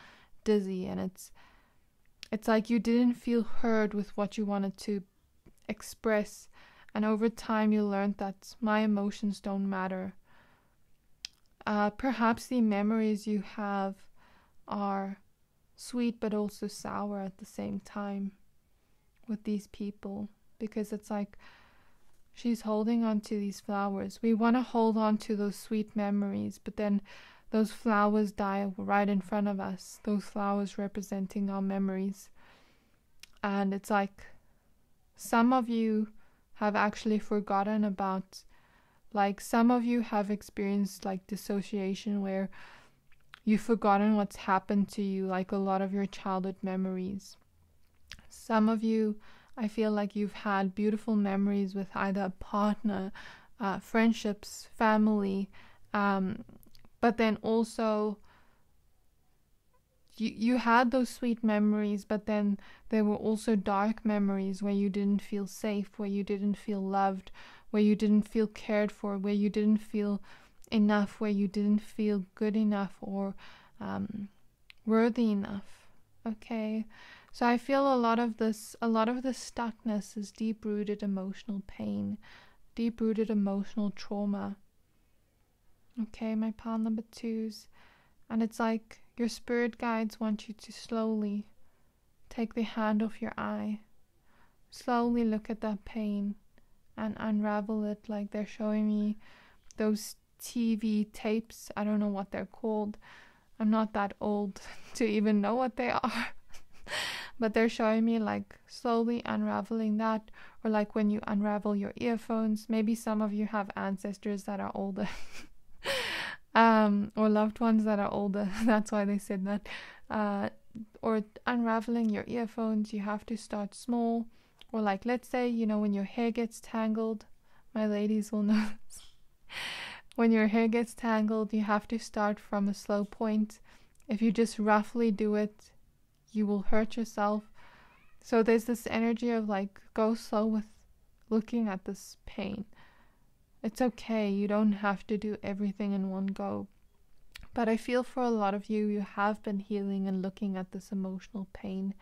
dizzy, and it's like you didn't feel heard with what you wanted to express, and over time you learned that my emotions don't matter. Perhaps the memories you have are sweet but also sour at the same time with these people, because it's like she's holding on to these flowers. We want to hold on to those sweet memories, but then those flowers die right in front of us, those flowers representing our memories. And it's like some of you have actually forgotten about, like some of you have experienced like dissociation, where you've forgotten what's happened to you, like a lot of your childhood memories. Some of you, I feel like you've had beautiful memories with either a partner, friendships, family, but then also you had those sweet memories, but then there were also dark memories where you didn't feel safe, where you didn't feel loved, where you didn't feel cared for, where you didn't feel enough, where you didn't feel good enough or worthy enough. Okay, so I feel a lot of this stuckness is deep-rooted emotional pain, deep-rooted emotional trauma. Okay, my pile number 2s, and it's like your spirit guides want you to slowly take the hand off your eye, slowly look at that pain and unravel it, like they're showing me those TV tapes. I don't know what they're called. I'm not that old to even know what they are. But they're showing me like slowly unraveling that, or like when you unravel your earphones. Maybe some of you have ancestors that are older. Or loved ones that are older. That's why they said that. Or unraveling your earphones, you have to start small. Or like, let's say, when your hair gets tangled, my ladies will know this. When your hair gets tangled, you have to start from a slow point. If you just roughly do it, you will hurt yourself. So there's this energy of like, go slow with looking at this pain. It's okay, you don't have to do everything in one go. But I feel for a lot of you, you have been healing and looking at this emotional pain.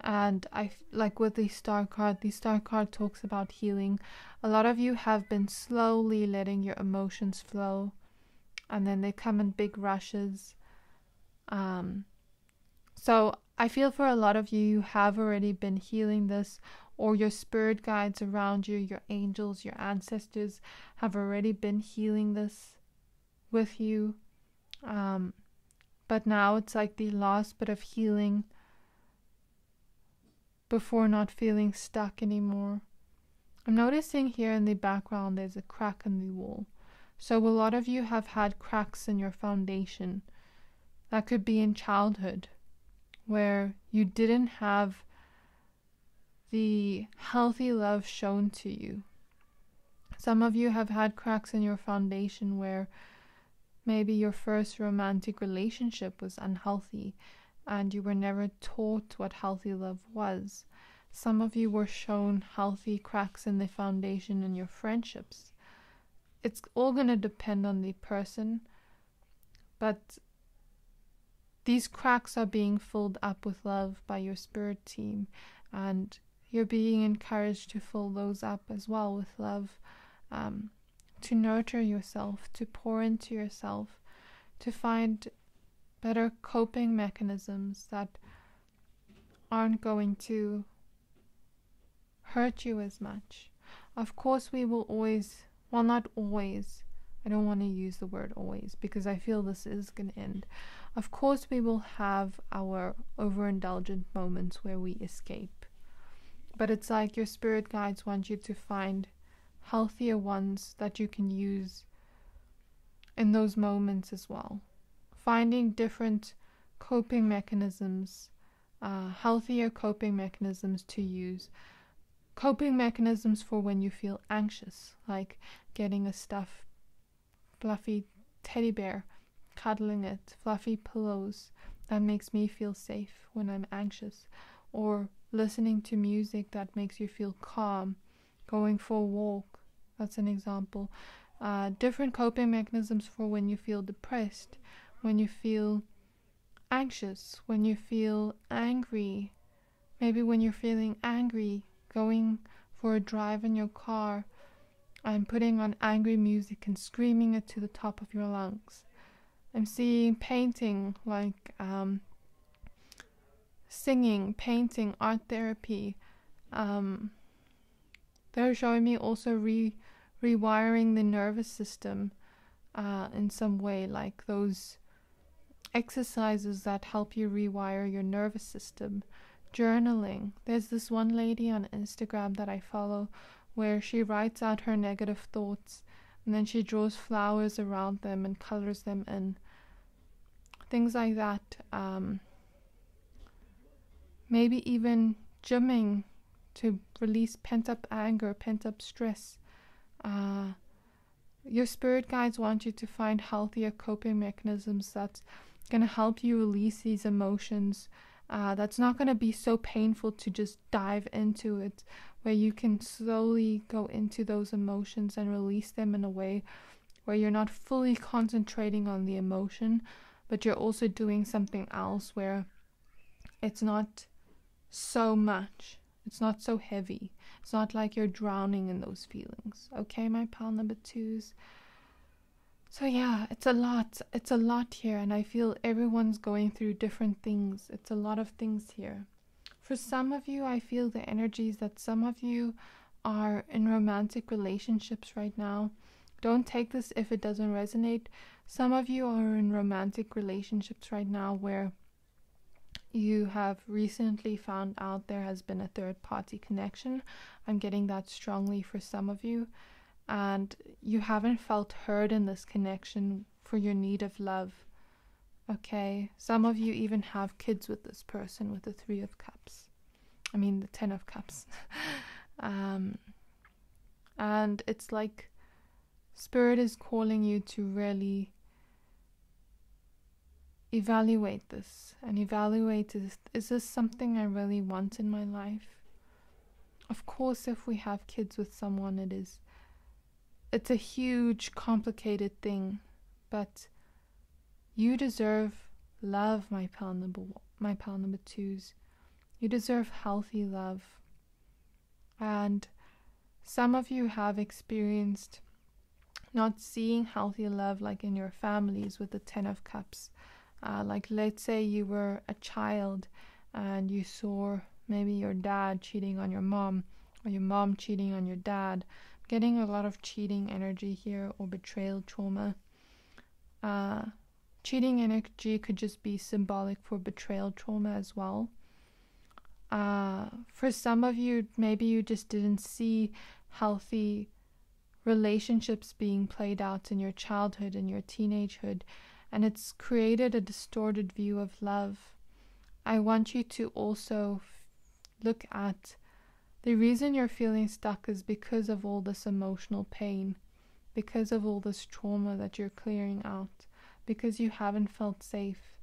And I like with the star card talks about healing. A lot of you have been slowly letting your emotions flow, and then they come in big rushes. So I feel for a lot of you, you have already been healing this, or your spirit guides around you, your angels, your ancestors have already been healing this with you. But now it's like the last bit of healing before not feeling stuck anymore. I'm noticing here in the background there's a crack in the wall. So a lot of you have had cracks in your foundation. That could be in childhood, where you didn't have the healthy love shown to you. Some of you have had cracks in your foundation where maybe your first romantic relationship was unhealthy and you were never taught what healthy love was. Some of you were shown healthy cracks in the foundation in your friendships. It's all going to depend on the person, but these cracks are being filled up with love by your spirit team, and you're being encouraged to fill those up as well with love, to nurture yourself, to pour into yourself, to find better coping mechanisms that aren't going to hurt you as much. Of course, we will always, well, not always, I don't want to use the word always, because I feel this is going to end. Of course, we will have our overindulgent moments where we escape. But it's like your spirit guides want you to find healthier ones that you can use in those moments as well. Finding different coping mechanisms, healthier coping mechanisms to use. Coping mechanisms for when you feel anxious, like getting a stuffed fluffy teddy bear, cuddling it, fluffy pillows. That makes me feel safe when I'm anxious. Or listening to music that makes you feel calm, going for a walk. That's an example. Different coping mechanisms for when you feel depressed, when you feel anxious, when you feel angry. Maybe when you're feeling angry, going for a drive in your car and putting on angry music and screaming it to the top of your lungs. I'm seeing painting, like singing, painting, art therapy. They're showing me also rewiring the nervous system in some way, like those exercises that help you rewire your nervous system. Journaling. There's this one lady on Instagram that I follow where she writes out her negative thoughts and then she draws flowers around them and colors them in. Things like that. Maybe even gymming to release pent-up anger, pent-up stress. Your spirit guides want you to find healthier coping mechanisms that's going to help you release these emotions. That's not going to be so painful to just dive into it, where you can slowly go into those emotions and release them in a way where you're not fully concentrating on the emotion, but you're also doing something else where it's not so much. It's not so heavy. It's not like you're drowning in those feelings. Okay, my pal number twos. So yeah, it's a lot here, and I feel everyone's going through different things. It's a lot of things here. For some of you, I feel the energies that some of you are in romantic relationships right now. Don't take this if it doesn't resonate. Some of you are in romantic relationships right now where you have recently found out there has been a third-party connection. I'm getting that strongly for some of you. And you haven't felt heard in this connection for your need of love. Okay, some of you even have kids with this person with the 3 of cups. I mean the 10 of cups. And it's like Spirit is calling you to really evaluate this and evaluate, is this something I really want in my life? Of course, if we have kids with someone, it's a huge, complicated thing, but you deserve love, my pal number twos. You deserve healthy love. And some of you have experienced not seeing healthy love like in your families with the 10 of cups. Like let's say you were a child and you saw maybe your dad cheating on your mom, or your mom cheating on your dad. Getting a lot of cheating energy here, or betrayal trauma. Cheating energy could just be symbolic for betrayal trauma as well. For some of you, maybe you just didn't see healthy relationships being played out in your childhood and your teenagehood, and it's created a distorted view of love. I want you to also look at the reason you're feeling stuck is because of all this emotional pain, because of all this trauma that you're clearing out, because you haven't felt safe,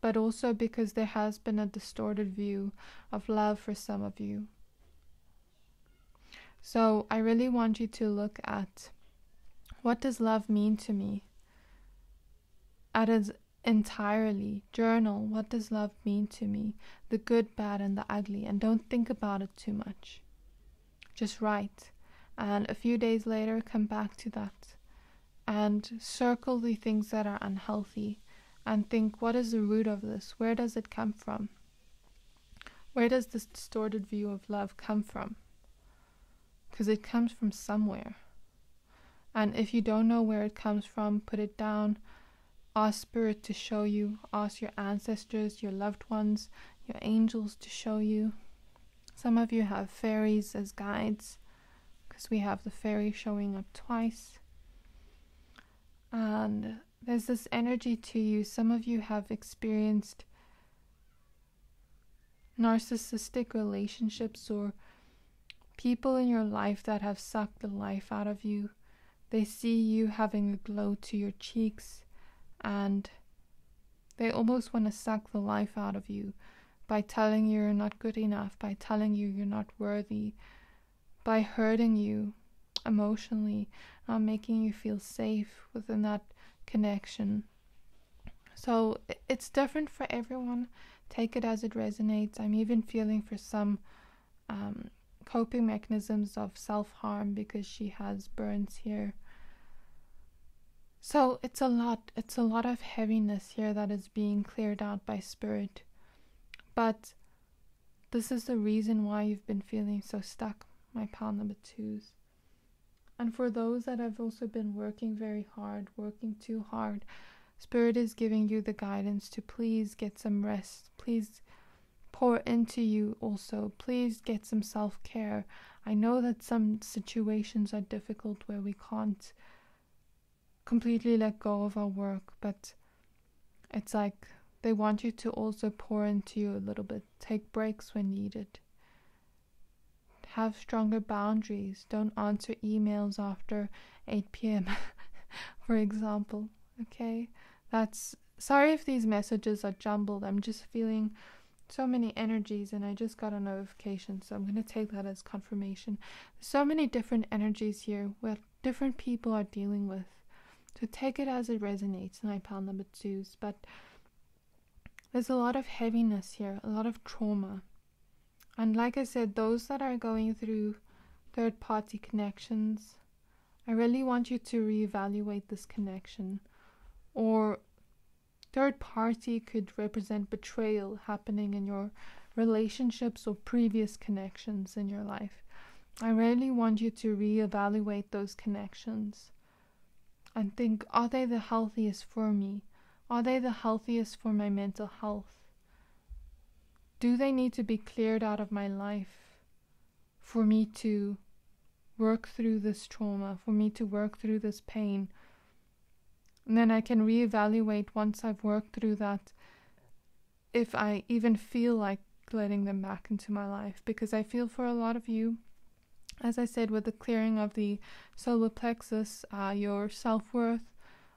but also because there has been a distorted view of love for some of you. So I really want you to look at, what does love mean to me? At its entirely. Journal, what does love mean to me? The good, bad, and the ugly. And don't think about it too much. Just write. And a few days later, come back to that. And circle the things that are unhealthy. And think, what is the root of this? Where does it come from? Where does this distorted view of love come from? Because it comes from somewhere. And if you don't know where it comes from, put it down. Ask Spirit to show you. Ask your ancestors, your loved ones, your angels to show you. Some of you have fairies as guides, because we have the fairy showing up twice. And there's this energy to you. Some of you have experienced narcissistic relationships or people in your life that have sucked the life out of you. They see you having a glow to your cheeks and they almost want to suck the life out of you by telling you you're not good enough, by telling you you're not worthy, by hurting you emotionally, not making you feel safe within that connection. So it's different for everyone. Take it as it resonates. I'm even feeling for some coping mechanisms of self-harm because she has burns here. So it's a lot of heaviness here that is being cleared out by Spirit. But this is the reason why you've been feeling so stuck, my pile number 2s. And for those that have also been working very hard, working too hard, Spirit is giving you the guidance to please get some rest. Please pour into you also. Please get some self-care. I know that some situations are difficult where we can't completely let go of our work, but it's like they want you to also pour into you a little bit. Take breaks when needed. Have stronger boundaries. Don't answer emails after 8 p.m. for example. Okay? Sorry if these messages are jumbled. I'm just feeling so many energies and I just got a notification, so I'm going to take that as confirmation. There's so many different energies here what different people are dealing with. So take it as it resonates, my pile number 2s. But there's a lot of heaviness here, a lot of trauma. And like I said, those that are going through third-party connections, I really want you to reevaluate this connection. Or third party could represent betrayal happening in your relationships or previous connections in your life. I really want you to reevaluate those connections and think, are they the healthiest for me? Are they the healthiest for my mental health? Do they need to be cleared out of my life for me to work through this trauma, for me to work through this pain? And then I can reevaluate once I've worked through that if I even feel like letting them back into my life. Because I feel for a lot of you, as I said, with the clearing of the solar plexus, your self-worth,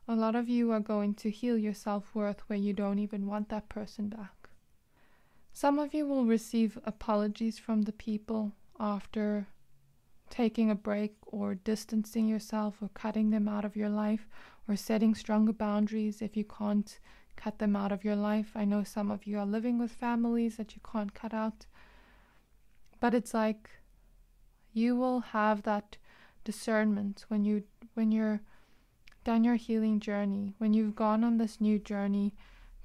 a lot of you are going to heal your self-worth where you don't even want that person back. Some of you will receive apologies from the people after taking a break or distancing yourself or cutting them out of your life or setting stronger boundaries if you can't cut them out of your life. I know some of you are living with families that you can't cut out. But it's like you will have that discernment when you're done your healing journey, when you've gone on this new journey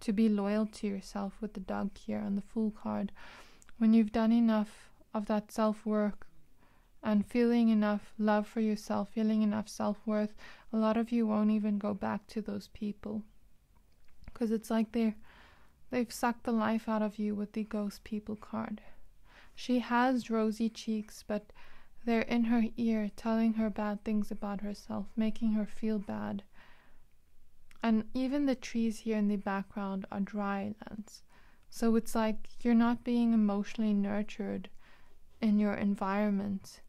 to be loyal to yourself with the dog here on the Fool card, when you've done enough of that self-work and feeling enough love for yourself, feeling enough self-worth, a lot of you won't even go back to those people because it's like they've sucked the life out of you with the Ghost People card. She has rosy cheeks, but they're in her ear telling her bad things about herself, making her feel bad. And even the trees here in the background are dry lands. So it's like you're not being emotionally nurtured in your environment,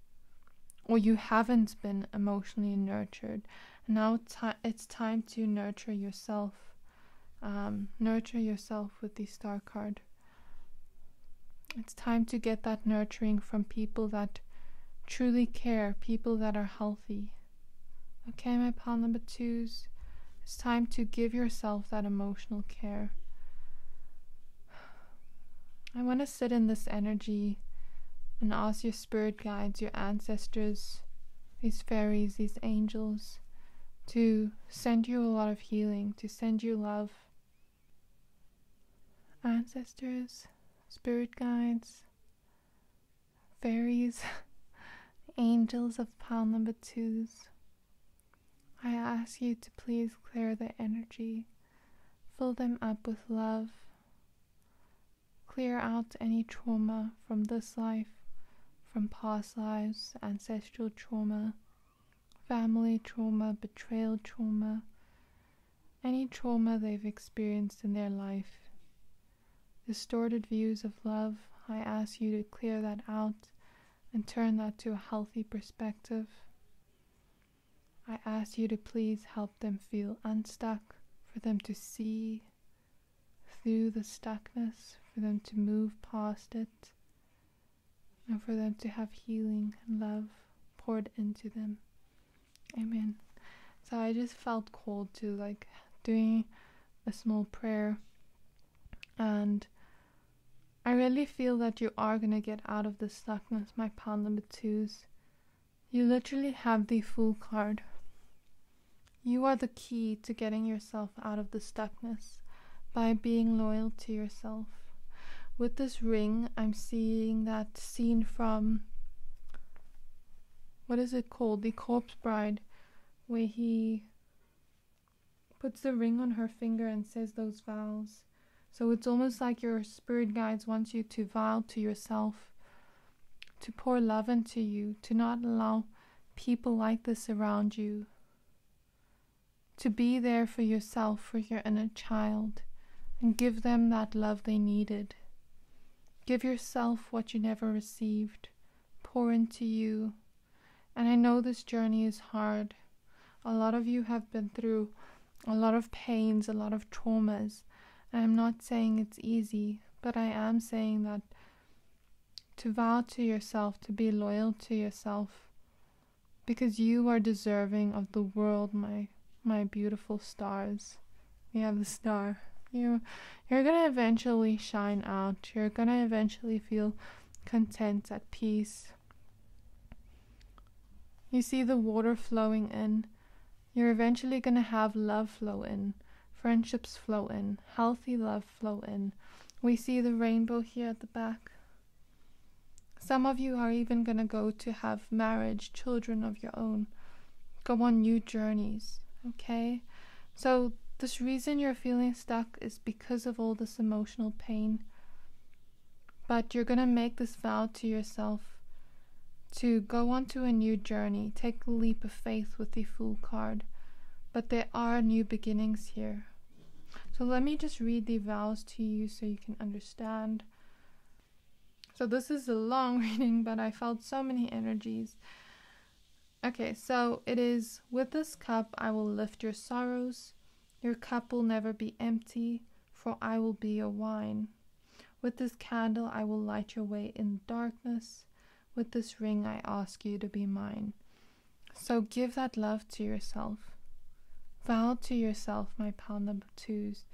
or you haven't been emotionally nurtured. Now it's time to nurture yourself. Nurture yourself with the Star card. It's time to get that nurturing from people that truly care, people that are healthy. Okay, my pile number 2s, it's time to give yourself that emotional care. I want to sit in this energy and ask your spirit guides, your ancestors, these fairies, these angels, to send you a lot of healing, to send you love. Ancestors, spirit guides, fairies, angels of pile number 2s. I ask you to please clear their energy, fill them up with love, clear out any trauma from this life, from past lives, ancestral trauma, family trauma, betrayal trauma, any trauma they've experienced in their life. Distorted views of love, I ask you to clear that out and turn that to a healthy perspective. I ask you to please help them feel unstuck, for them to see through the stuckness, for them to move past it, and for them to have healing and love poured into them. Amen. So I just felt called to doing a small prayer, and I really feel that you are going to get out of the stuckness, my pile number 2s. You literally have the Fool card. You are the key to getting yourself out of the stuckness by being loyal to yourself. With this ring, I'm seeing that scene from, what is it called? The Corpse Bride, where he puts the ring on her finger and says those vows. So it's almost like your spirit guides want you to vow to yourself, to pour love into you, to not allow people like this around you, to be there for yourself, for your inner child, and give them that love they needed. Give yourself what you never received. Pour into you. And I know this journey is hard. A lot of you have been through a lot of pains, a lot of traumas. And I'm not saying it's easy, but I am saying that to vow to yourself, to be loyal to yourself, because you are deserving of the world, my beautiful stars. We have the star. You're gonna eventually shine out. You're gonna eventually feel content, at peace. You see the water flowing in. You're eventually gonna have love flow in, friendships flow in, healthy love flow in. We see the rainbow here at the back. Some of you are even gonna go to have marriage, children of your own, go on new journeys. Okay, so this reason you're feeling stuck is because of all this emotional pain. But you're going to make this vow to yourself to go on to a new journey. Take a leap of faith with the Fool card. But there are new beginnings here. So let me just read the vows to you so you can understand. So this is a long reading, but I felt so many energies. Okay, so it is, with this cup I will lift your sorrows. Your cup will never be empty, for I will be your wine. With this candle I will light your way in darkness. With this ring I ask you to be mine. So give that love to yourself. Vow to yourself, my pile number 2s,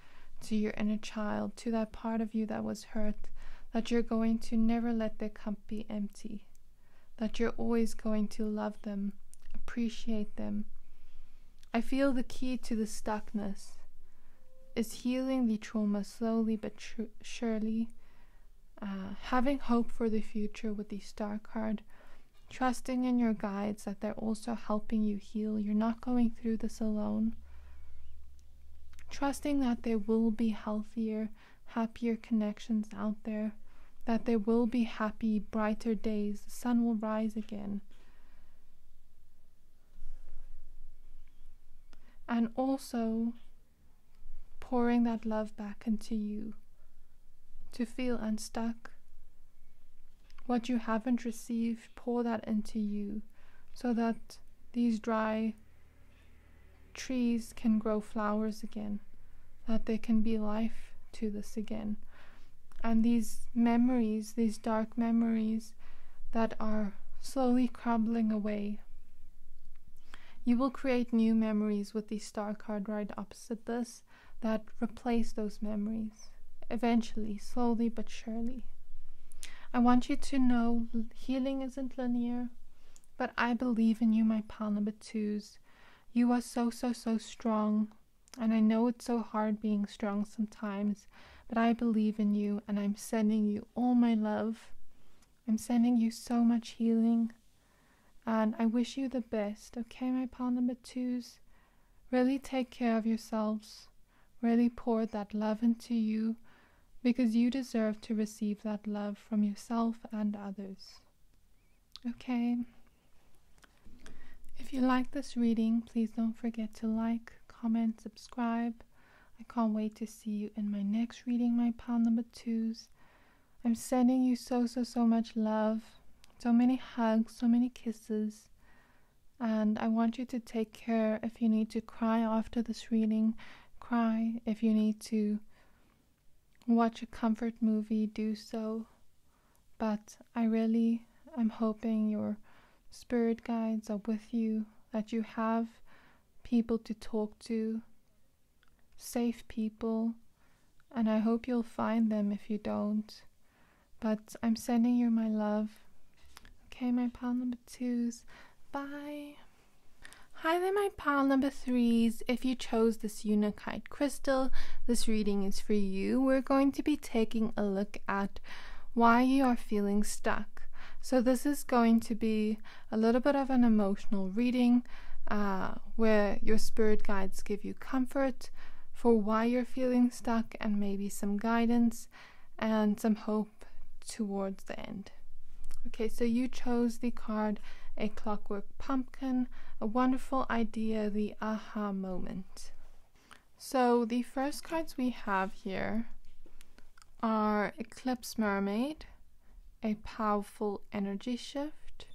to your inner child, to that part of you that was hurt, that you're going to never let their cup be empty, that you're always going to love them, appreciate them. I feel the key to the stuckness is healing the trauma slowly but surely, having hope for the future with the Star card, trusting in your guides that they're also helping you heal. You're not going through this alone. Trusting that there will be healthier, happier connections out there, that there will be happy, brighter days. The sun will rise again. And also pouring that love back into you to feel unstuck. What you haven't received, pour that into you so that these dry trees can grow flowers again, that there can be life to this again. And these memories, these dark memories that are slowly crumbling away, you will create new memories with the Star card right opposite this that replace those memories, eventually, slowly but surely. I want you to know healing isn't linear, but I believe in you, my pile number 2s. You are so strong, and I know it's so hard being strong sometimes, but I believe in you, and I'm sending you all my love. I'm sending you so much healing. And I wish you the best, okay, my pile number 2s? Really take care of yourselves. Really pour that love into you, because you deserve to receive that love from yourself and others. Okay? If you like this reading, please don't forget to like, comment, subscribe. I can't wait to see you in my next reading, my pile number 2s. I'm sending you so much love, so many hugs, so many kisses. And I want you to take care. If you need to cry after this reading, cry. If you need to watch a comfort movie, do so. But I really am hoping your spirit guides are with you, that you have people to talk to, safe people, and I hope you'll find them if you don't. But I'm sending you my love. Okay, my pile number 2s. Bye. Hi there, my pile number 3s. If you chose this Unakite crystal, this reading is for you. We're going to be taking a look at why you are feeling stuck. So this is going to be a little bit of an emotional reading where your spirit guides give you comfort for why you're feeling stuck, and maybe some guidance and some hope towards the end. Okay, so you chose the card A Clockwork Pumpkin, a wonderful idea, the aha moment. So the first cards we have here are Eclipse Mermaid, a powerful energy shift,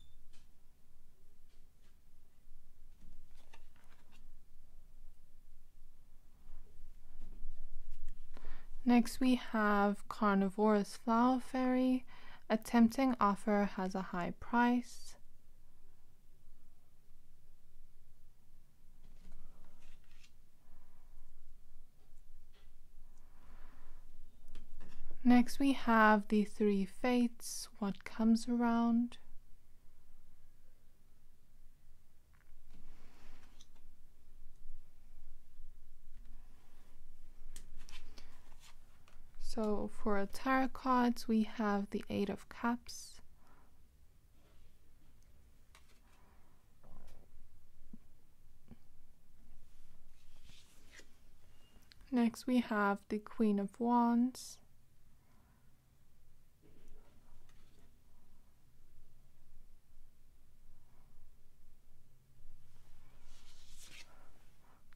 next we have Carnivorous Flower Fairy, a tempting offer has a high price, next we have the Three Fates, what comes around, so for tarot cards we have the Eight of Cups, next we have the Queen of Wands,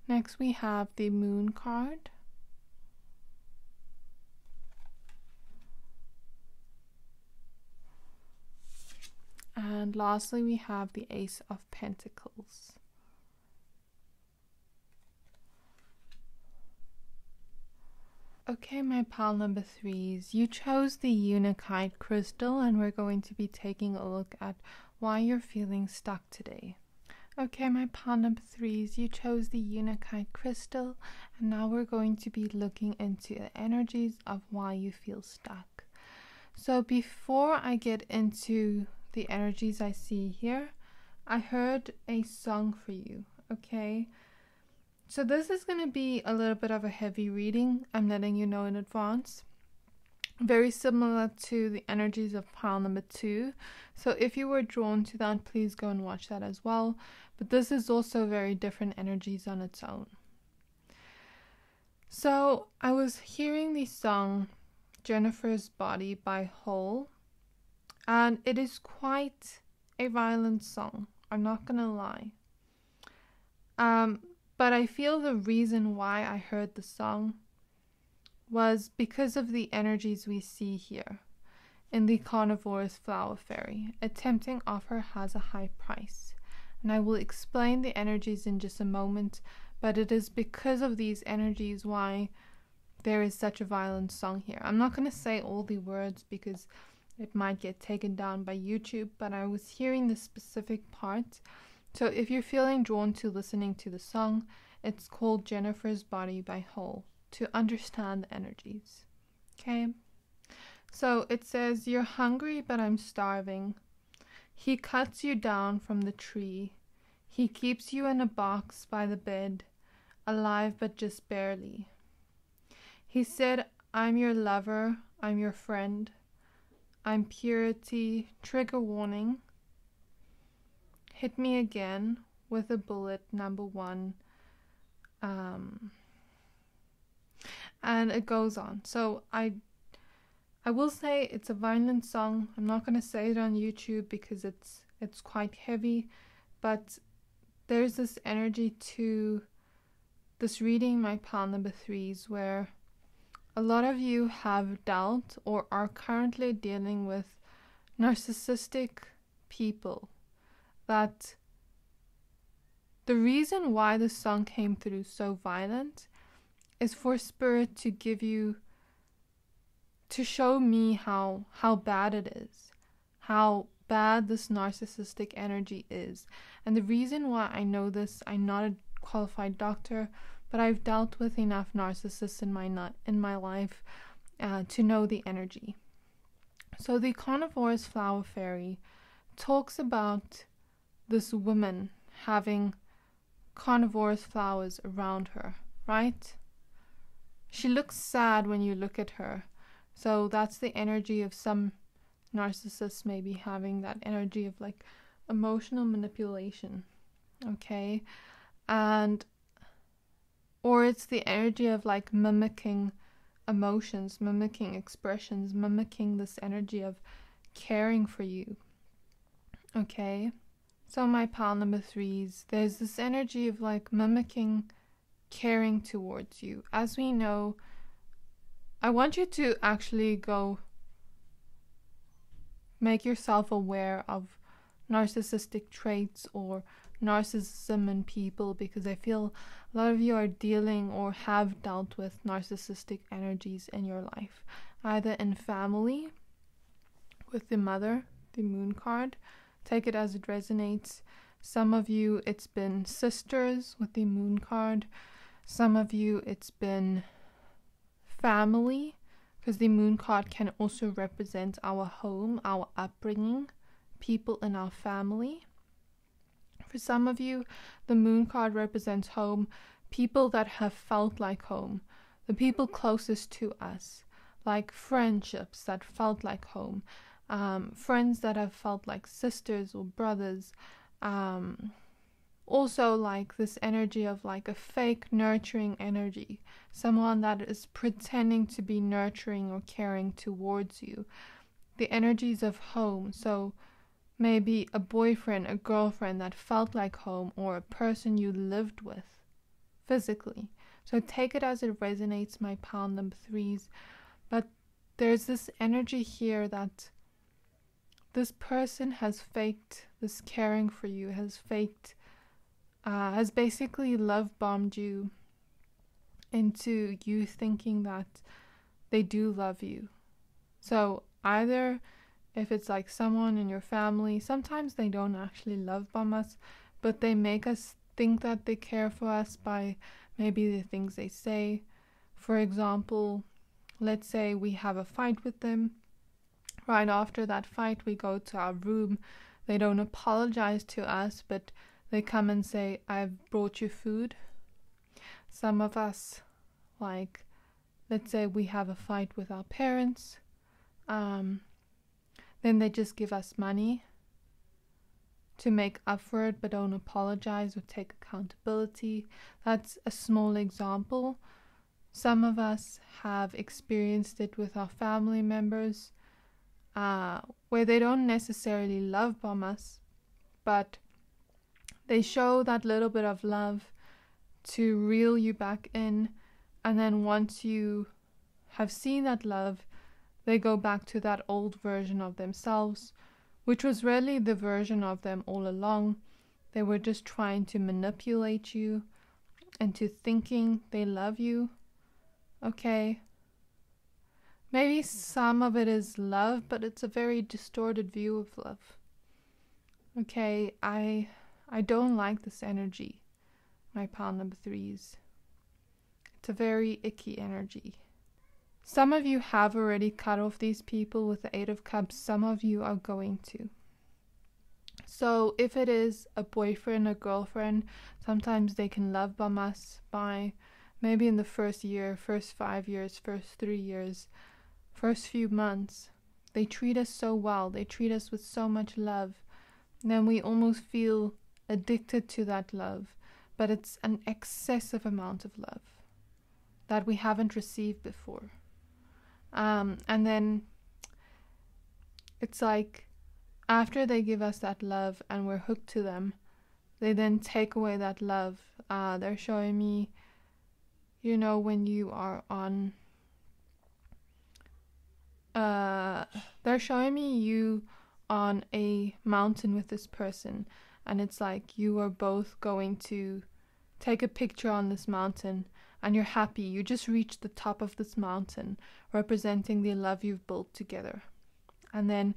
next we have the Moon card, and lastly we have the Ace of Pentacles. Okay, my pile number 3s, you chose the Unakite crystal, and we're going to be taking a look at why you're feeling stuck today. Okay, my pile number 3s, you chose the Unakite crystal, and now we're going to be looking into the energies of why you feel stuck. So before I get into the energies I see here, I heard a song for you, okay? So this is going to be a little bit of a heavy reading, I'm letting you know in advance. Very similar to the energies of pile number 2. So if you were drawn to that, please go and watch that as well. But this is also very different energies on its own. So I was hearing the song Jennifer's Body by Hole, and it is quite a violent song, I'm not gonna lie. But I feel the reason why I heard the song was because of the energies we see here in the Carnivorous Flower Fairy. A tempting offer has a high price, and I will explain the energies in just a moment, but it is because of these energies why there is such a violent song here. I'm not going to say all the words because it might get taken down by YouTube, but I was hearing this specific part. So if you're feeling drawn to listening to the song, it's called Jennifer's Body by Hole, to understand the energies. Okay? So it says, you're hungry, but I'm starving. He cuts you down from the tree. He keeps you in a box by the bed, alive but just barely. He said, I'm your lover, I'm your friend, I'm purity, trigger warning. Hit me again with a bullet, number 1. And it goes on. So I will say it's a violent song. I'm not going to say it on YouTube because it's quite heavy, but there's this energy to this reading, my pile number 3s, where a lot of you have dealt or are currently dealing with narcissistic people. That the reason why the song came through so violent is for Spirit to give you, to show me how bad it is, how bad this narcissistic energy is. And the reason why I know this, I'm not a qualified doctor, but I've dealt with enough narcissists in my life to know the energy. So the carnivorous flower fairy talks about this woman having carnivorous flowers around her, right? She looks sad when you look at her. So that's the energy of some narcissists maybe having that energy of like emotional manipulation, okay? Or it's the energy of like mimicking emotions, mimicking expressions, mimicking this energy of caring for you, okay? So my pile number 3s, there's this energy of like mimicking caring towards you. As we know, I want you to actually go make yourself aware of narcissistic traits or narcissism in people, because I feel a lot of you are dealing or have dealt with narcissistic energies in your life, either in family with the mother, the moon card. Take it as it resonates. Some of you, it's been sisters with the moon card. Some of you, it's been family, because the moon card can also represent our home, our upbringing, people in our family. For some of you, the moon card represents home, people that have felt like home, the people closest to us, like friendships that felt like home, friends that have felt like sisters or brothers. Also like this energy of like a fake nurturing energy, someone that is pretending to be nurturing or caring towards you. The energies of home, so maybe a boyfriend, a girlfriend that felt like home, or a person you lived with physically. So take it as it resonates, my pile number 3s. But there's this energy here that this person has faked this caring for you, has basically love bombed you into you thinking that they do love you. So either if it's like someone in your family, sometimes they don't actually love bomb us, but they make us think that they care for us by maybe the things they say. For example, let's say we have a fight with them. Right after that fight, we go to our room. They don't apologize to us, but they come and say, I've brought you food. Some of us, like, let's say we have a fight with our parents. Then they just give us money to make up for it, but don't apologize or take accountability. That's a small example. Some of us have experienced it with our family members, where they don't necessarily love bomb us, but they show that little bit of love to reel you back in, and then once you have seen that love, they go back to that old version of themselves, which was really the version of them all along. They were just trying to manipulate you into thinking they love you. Okay. Maybe some of it is love, but it's a very distorted view of love. Okay, I don't like this energy, my pile number 3s. It's a very icky energy. Some of you have already cut off these people with the 8 of Cups. Some of you are going to. So if it is a boyfriend or girlfriend, sometimes they can love bomb us by maybe in the first year, first 5 years, first 3 years, first few months. They treat us so well. They treat us with so much love. And then we almost feel addicted to that love. but it's an excessive amount of love that we haven't received before. And then it's like after they give us that love and we're hooked to them, they then take away that love. They're showing me, you know, when you are on, they're showing me you on a mountain with this person, and it's like you are both going to take a picture on this mountain, and you're happy. You just reached the top of this mountain, representing the love you've built together. And then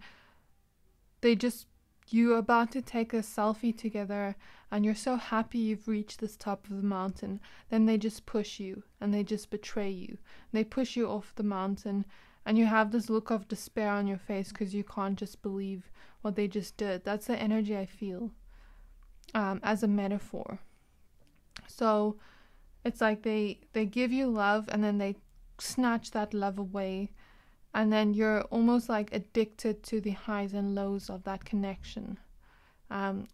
you're about to take a selfie together, and you're so happy you've reached this top of the mountain. Then they just push you, and they just betray you. They push you off the mountain, and you have this look of despair on your face because you can't just believe what they just did. That's the energy I feel, as a metaphor. So it's like they give you love, and then they snatch that love away, and then you're almost like addicted to the highs and lows of that connection,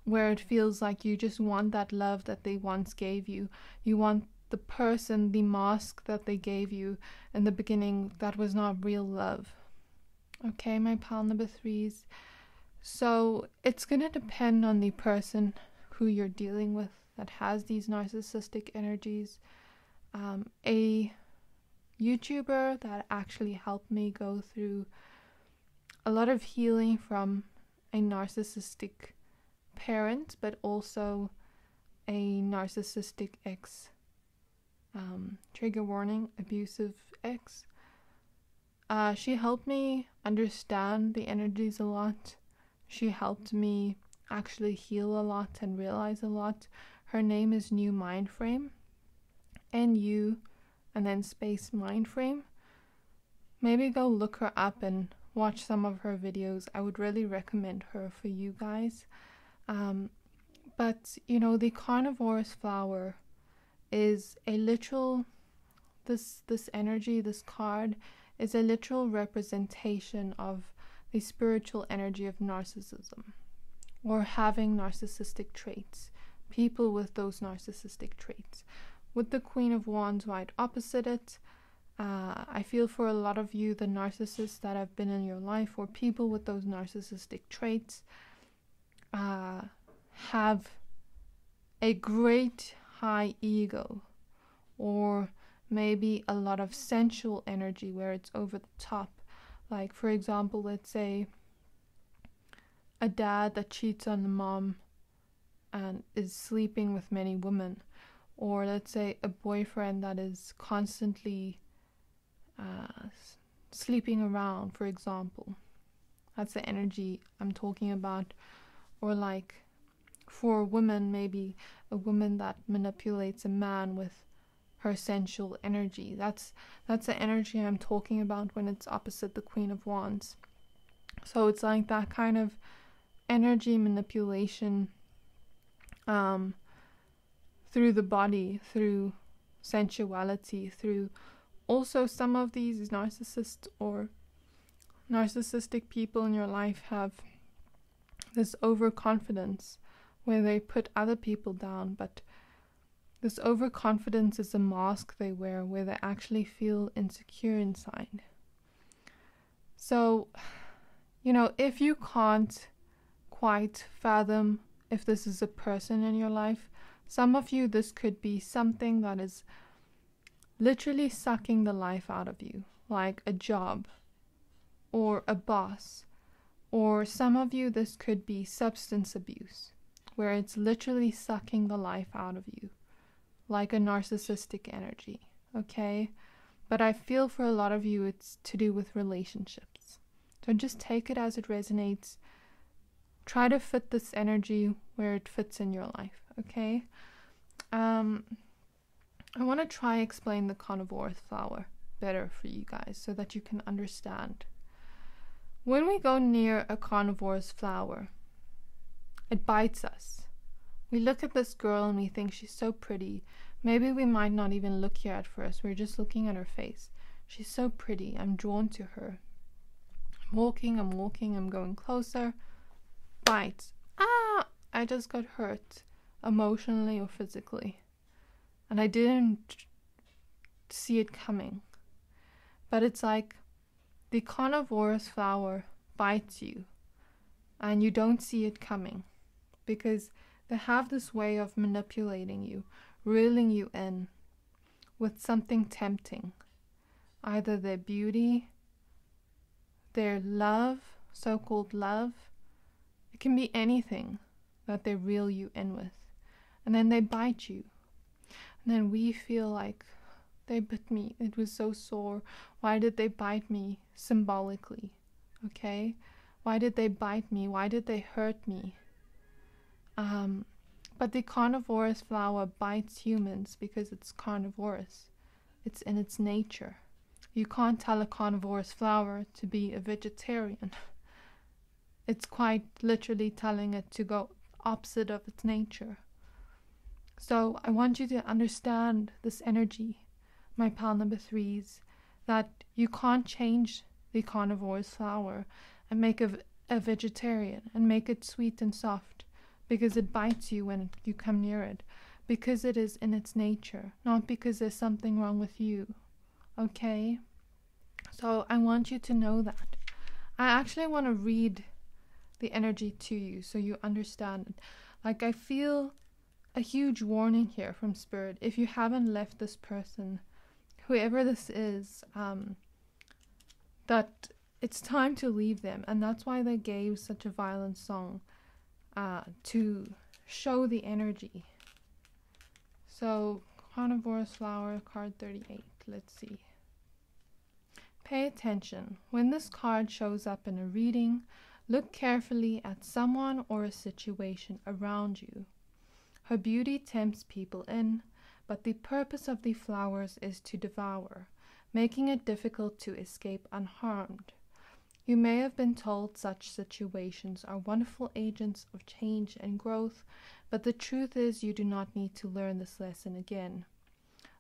where it feels like you just want that love that they once gave you. You want the person, the mask that they gave you in the beginning that was not real love. Okay, my pile number 3s. So it's going to depend on the person who you're dealing with that has these narcissistic energies. A YouTuber that actually helped me go through a lot of healing from a narcissistic parent, but also a narcissistic ex, trigger warning, abusive ex. She helped me understand the energies a lot. She helped me actually heal a lot and realize a lot. Her name is New Mindframe, NU and then space Mindframe. Maybe go look her up and watch some of her videos. I would really recommend her for you guys. But you know, the carnivorous flower is a literal, this energy, this card is a literal representation of the spiritual energy of narcissism, or having narcissistic traits, people with those narcissistic traits. With the Queen of Wands right opposite it, I feel for a lot of you, the narcissists that have been in your life, or people with those narcissistic traits, have a great high ego, or maybe a lot of sensual energy where it's over the top. Like, for example, let's say a dad that cheats on the mom and is sleeping with many women, or let's say a boyfriend that is constantly sleeping around, for example. That's the energy I'm talking about. Or like for a woman, maybe a woman that manipulates a man with her sensual energy. That's the energy I'm talking about when it's opposite the Queen of Wands. So it's like that kind of energy manipulation through the body, through sensuality, through also some of these narcissists or narcissistic people in your life have this overconfidence where they put other people down, but this overconfidence is a mask they wear where they actually feel insecure inside. So, you know, if you can't quite fathom if this is a person in your life, some of you, this could be something that is literally sucking the life out of you, like a job or a boss. Or some of you, this could be substance abuse, where it's literally sucking the life out of you, like a narcissistic energy, okay? But I feel for a lot of you, it's to do with relationships. So just take it as it resonates. Try to fit this energy where it fits in your life, okay? I want to try explain the carnivorous flower better for you guys so that you can understand. When we go near a carnivorous flower, it bites us. We look at this girl and we think she's so pretty. Maybe we might not even look here at first. We're just looking at her face. She's so pretty. I'm drawn to her. I'm walking, I'm going closer. Bite. Ah! I just got hurt. emotionally or physically. And I didn't see it coming. But it's like the carnivorous flower bites you and you don't see it coming, because they have this way of manipulating you, reeling you in with something tempting. Either their beauty, their love, so-called love. It can be anything that they reel you in with. And then they bite you. And then we feel like, they bit me. It was so sore. Why did they bite me? Symbolically. Okay? Why did they bite me? Why did they hurt me? But the carnivorous flower bites humans because it's carnivorous. It's in its nature. You can't tell a carnivorous flower to be a vegetarian. It's quite literally telling it to go opposite of its nature. So I want you to understand this energy, my pal number 3s, that you can't change the carnivorous flower and make a vegetarian and make it sweet and soft, because it bites you when you come near it, because it is in its nature, not because there's something wrong with you. Okay? So I want you to know that. I actually want to read the energy to you so you understand it. Like, I feel a huge warning here from Spirit. If you haven't left this person, whoever this is, that it's time to leave them. And that's why they gave such a violent song, to show the energy. So, carnivorous flower, card 38. Let's see. Pay attention. When this card shows up in a reading, look carefully at someone or a situation around you. Her beauty tempts people in, but the purpose of the flowers is to devour, making it difficult to escape unharmed. You may have been told such situations are wonderful agents of change and growth, but the truth is you do not need to learn this lesson again.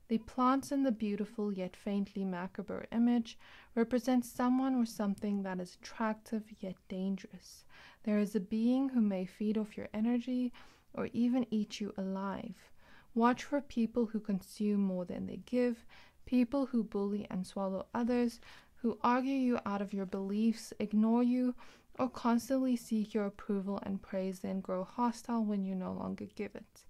The plants in the beautiful yet faintly macabre image represent someone or something that is attractive yet dangerous. There is a being who may feed off your energy or even eat you alive. Watch for people who consume more than they give, people who bully and swallow others, who argue you out of your beliefs, ignore you, or constantly seek your approval and praise, then grow hostile when you no longer give it.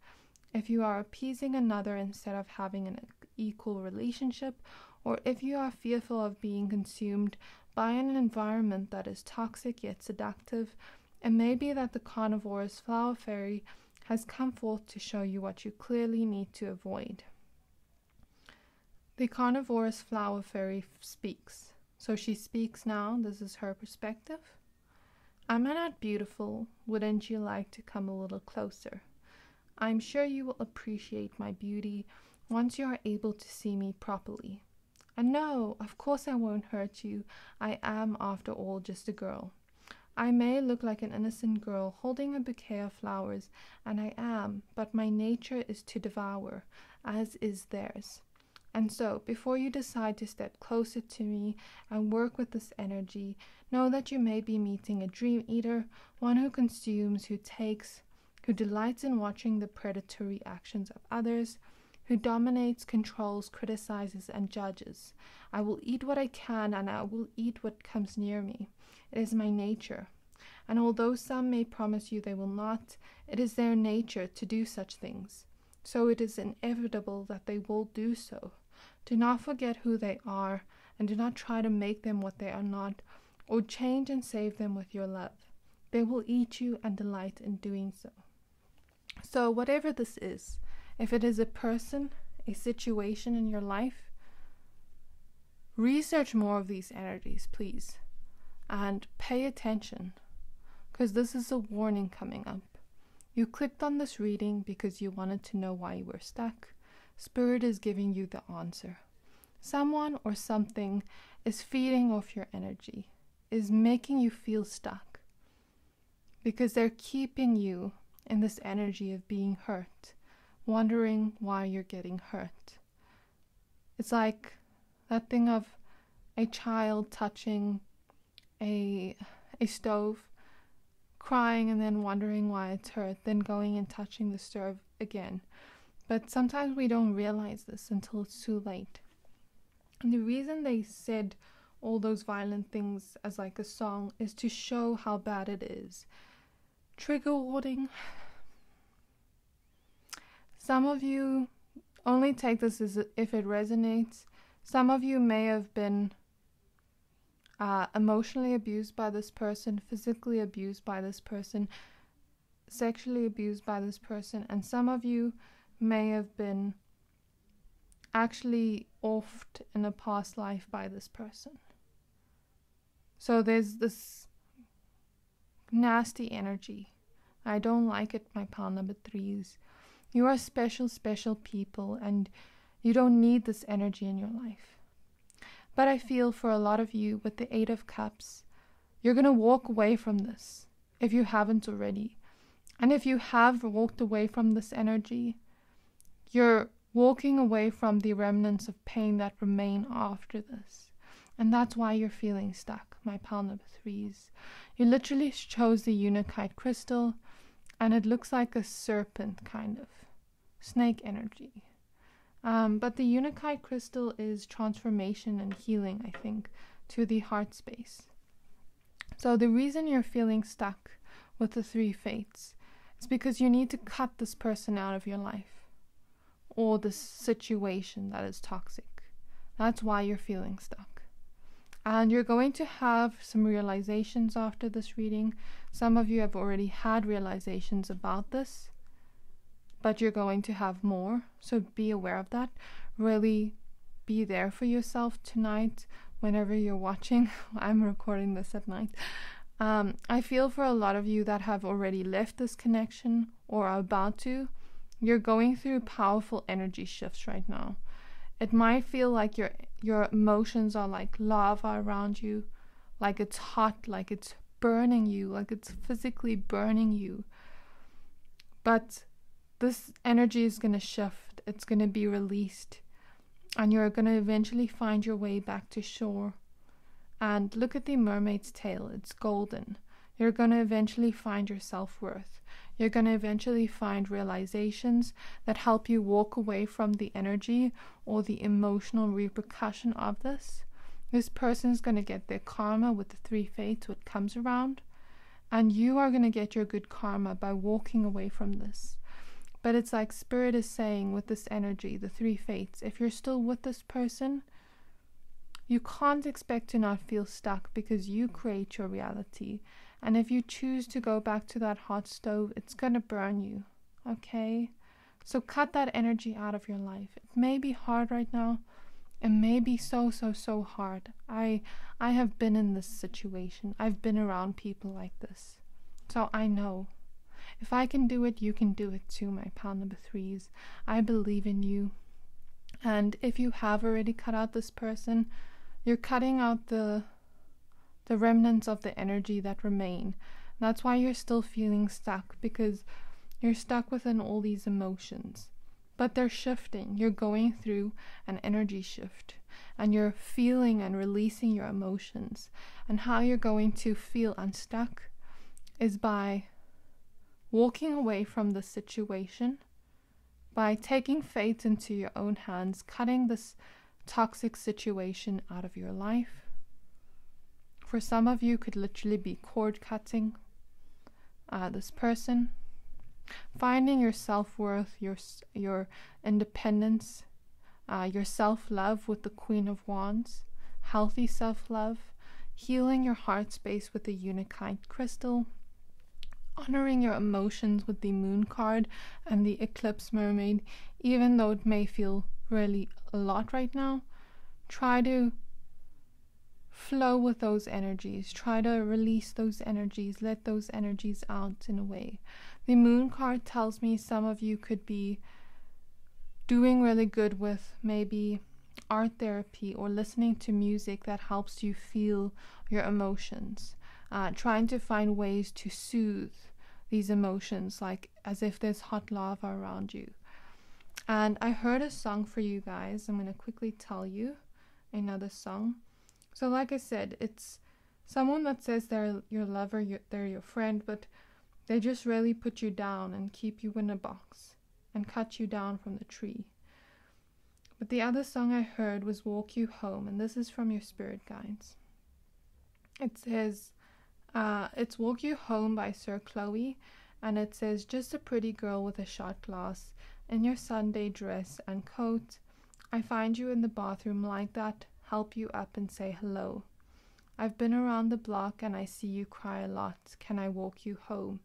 If you are appeasing another instead of having an equal relationship, or if you are fearful of being consumed by an environment that is toxic yet seductive, it may be that the carnivorous flower fairy has come forth to show you what you clearly need to avoid. The carnivorous flower fairy speaks. So she speaks now. This is her perspective. Am I not beautiful? Wouldn't you like to come a little closer? I'm sure you will appreciate my beauty once you are able to see me properly. And no, of course I won't hurt you. I am, after all, just a girl. I may look like an innocent girl holding a bouquet of flowers, and I am, but my nature is to devour, as is theirs. And so, before you decide to step closer to me and work with this energy, know that you may be meeting a dream eater, one who consumes, who takes, who delights in watching the predatory actions of others, who dominates, controls, criticizes, and judges. I will eat what I can, and I will eat what comes near me. It is my nature. And although some may promise you they will not, it is their nature to do such things. So it is inevitable that they will do so. Do not forget who they are, and do not try to make them what they are not, or change and save them with your love. They will eat you and delight in doing so. So whatever this is, if it is a person, a situation in your life, research more of these energies, please, and pay attention, because this is a warning coming up. You clicked on this reading because you wanted to know why you were stuck. Spirit is giving you the answer. Someone or something is feeding off your energy, is making you feel stuck, because they're keeping you in this energy of being hurt, wondering why you're getting hurt. It's like that thing of a child touching a stove, crying and then wondering why it's hurt, then going and touching the stove again. But sometimes we don't realize this until it's too late. And the reason they said all those violent things as like a song is to show how bad it is. Trigger warning. Some of you only take this as if it resonates. Some of you may have been emotionally abused by this person, physically abused by this person, sexually abused by this person, and some of you may have been actually offed in a past life by this person. So there's this nasty energy. I don't like it, my pile number 3s. You are special, special people, and you don't need this energy in your life. But I feel for a lot of you with the 8 of Cups, you're going to walk away from this if you haven't already. And if you have walked away from this energy, you're walking away from the remnants of pain that remain after this. And that's why you're feeling stuck, my pile number 3s. You literally chose the Unakite crystal, and it looks like a serpent, kind of. Snake energy. But the Unakite crystal is transformation and healing, I think, to the heart space. So the reason you're feeling stuck with the 3 fates is because you need to cut this person out of your life, or this situation that is toxic. That's why you're feeling stuck. And you're going to have some realizations after this reading. Some of you have already had realizations about this, but you're going to have more, so be aware of that. Really be there for yourself tonight whenever you're watching. I'm recording this at night. I feel for a lot of you that have already left this connection or are about to, you're going through powerful energy shifts right now. It might feel like your emotions are like lava around you, like it's hot, like it's burning you, like it's physically burning you. But this energy is going to shift. It's going to be released. And you're going to eventually find your way back to shore. And look at the mermaid's tail. It's golden. You're going to eventually find your self-worth. You're going to eventually find realizations that help you walk away from the energy or the emotional repercussion of this. This person's going to get their karma with the 3 fates, what comes around. And you are going to get your good karma by walking away from this. But it's like Spirit is saying with this energy, the 3 fates, if you're still with this person, you can't expect to not feel stuck because you create your reality. And if you choose to go back to that hot stove, it's going to burn you. Okay? So cut that energy out of your life. It may be hard right now. It may be so hard. I have been in this situation. I've been around people like this. So I know. If I can do it, you can do it too, my pile number 3s. I believe in you. And if you have already cut out this person, you're cutting out the remnants of the energy that remain. That's why you're still feeling stuck, because you're stuck within all these emotions. But they're shifting. You're going through an energy shift. And you're feeling and releasing your emotions. And how you're going to feel unstuck is by walking away from the situation, by taking fate into your own hands, cutting this toxic situation out of your life. For some of you, could literally be cord cutting this person, finding your self-worth, your independence, your self-love with the Queen of Wands, healthy self-love, healing your heart space with the Unakite crystal, honoring your emotions with the Moon card and the Eclipse Mermaid. Even though it may feel really a lot right now, try to flow with those energies. Try to release those energies. Let those energies out in a way. The Moon card tells me some of you could be doing really good with maybe art therapy or listening to music that helps you feel your emotions. Trying to find ways to soothe these emotions, like as if there's hot lava around you. And I heard a song for you guys. I'm going to quickly tell you another song. So like I said, it's someone that says they're your lover, they're your friend, but they just really put you down and keep you in a box and cut you down from the tree. But the other song I heard was Walk You Home, and this is from your spirit guides. It says, it's Walk You Home by Sir Chloe, and it says, just a pretty girl with a shot glass in your Sunday dress and coat. I find you in the bathroom like that, help you up and say hello. I've been around the block and I see you cry a lot. Can I walk you home?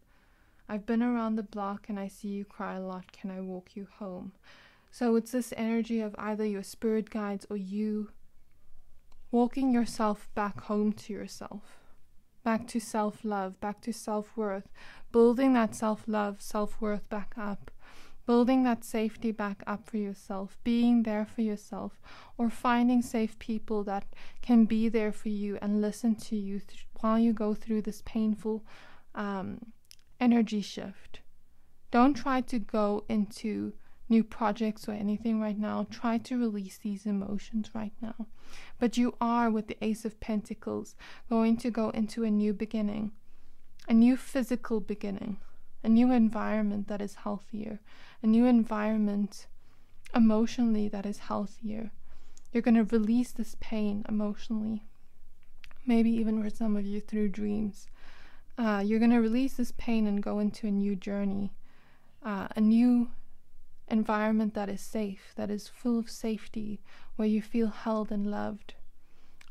I've been around the block and I see you cry a lot. Can I walk you home? So it's this energy of either your spirit guides or you walking yourself back home to yourself, back to self-love, back to self-worth, building that self-love, self-worth back up, building that safety back up for yourself, being there for yourself, or finding safe people that can be there for you and listen to you while you go through this painful energy shift. Don't try to go into new projects or anything right now. Try to release these emotions right now. But you are, with the Ace of Pentacles, going to go into a new beginning, a new physical beginning, a new environment that is healthier, a new environment emotionally that is healthier. You're going to release this pain emotionally, maybe even for some of you through dreams. You're going to release this pain and go into a new journey, a new environment that is safe, that is full of safety, where you feel held and loved.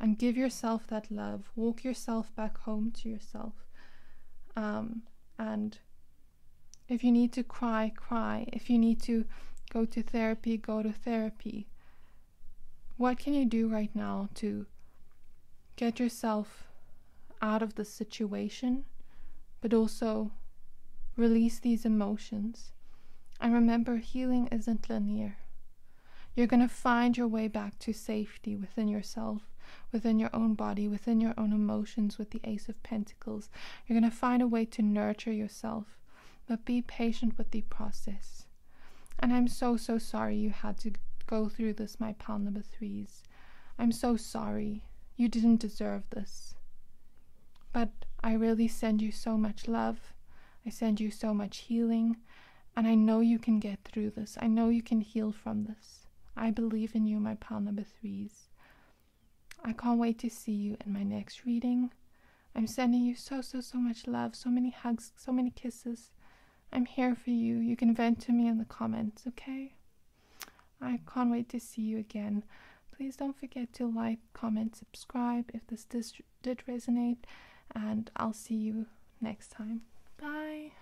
And give yourself that love. Walk yourself back home to yourself. And if you need to cry, cry. If you need to go to therapy, go to therapy. What can you do right now to get yourself out of the situation, but also release these emotions? And remember, healing isn't linear. You're going to find your way back to safety within yourself, within your own body, within your own emotions with the Ace of Pentacles. You're going to find a way to nurture yourself, but be patient with the process. And I'm so sorry you had to go through this, my pile number 3s. I'm so sorry. You didn't deserve this. But I really send you so much love. I send you so much healing. And I know you can get through this. I know you can heal from this. I believe in you, my pile number 3s. I can't wait to see you in my next reading. I'm sending you so much love, so many hugs, so many kisses. I'm here for you. You can vent to me in the comments, okay? I can't wait to see you again. Please don't forget to like, comment, subscribe if this did resonate. And I'll see you next time. Bye.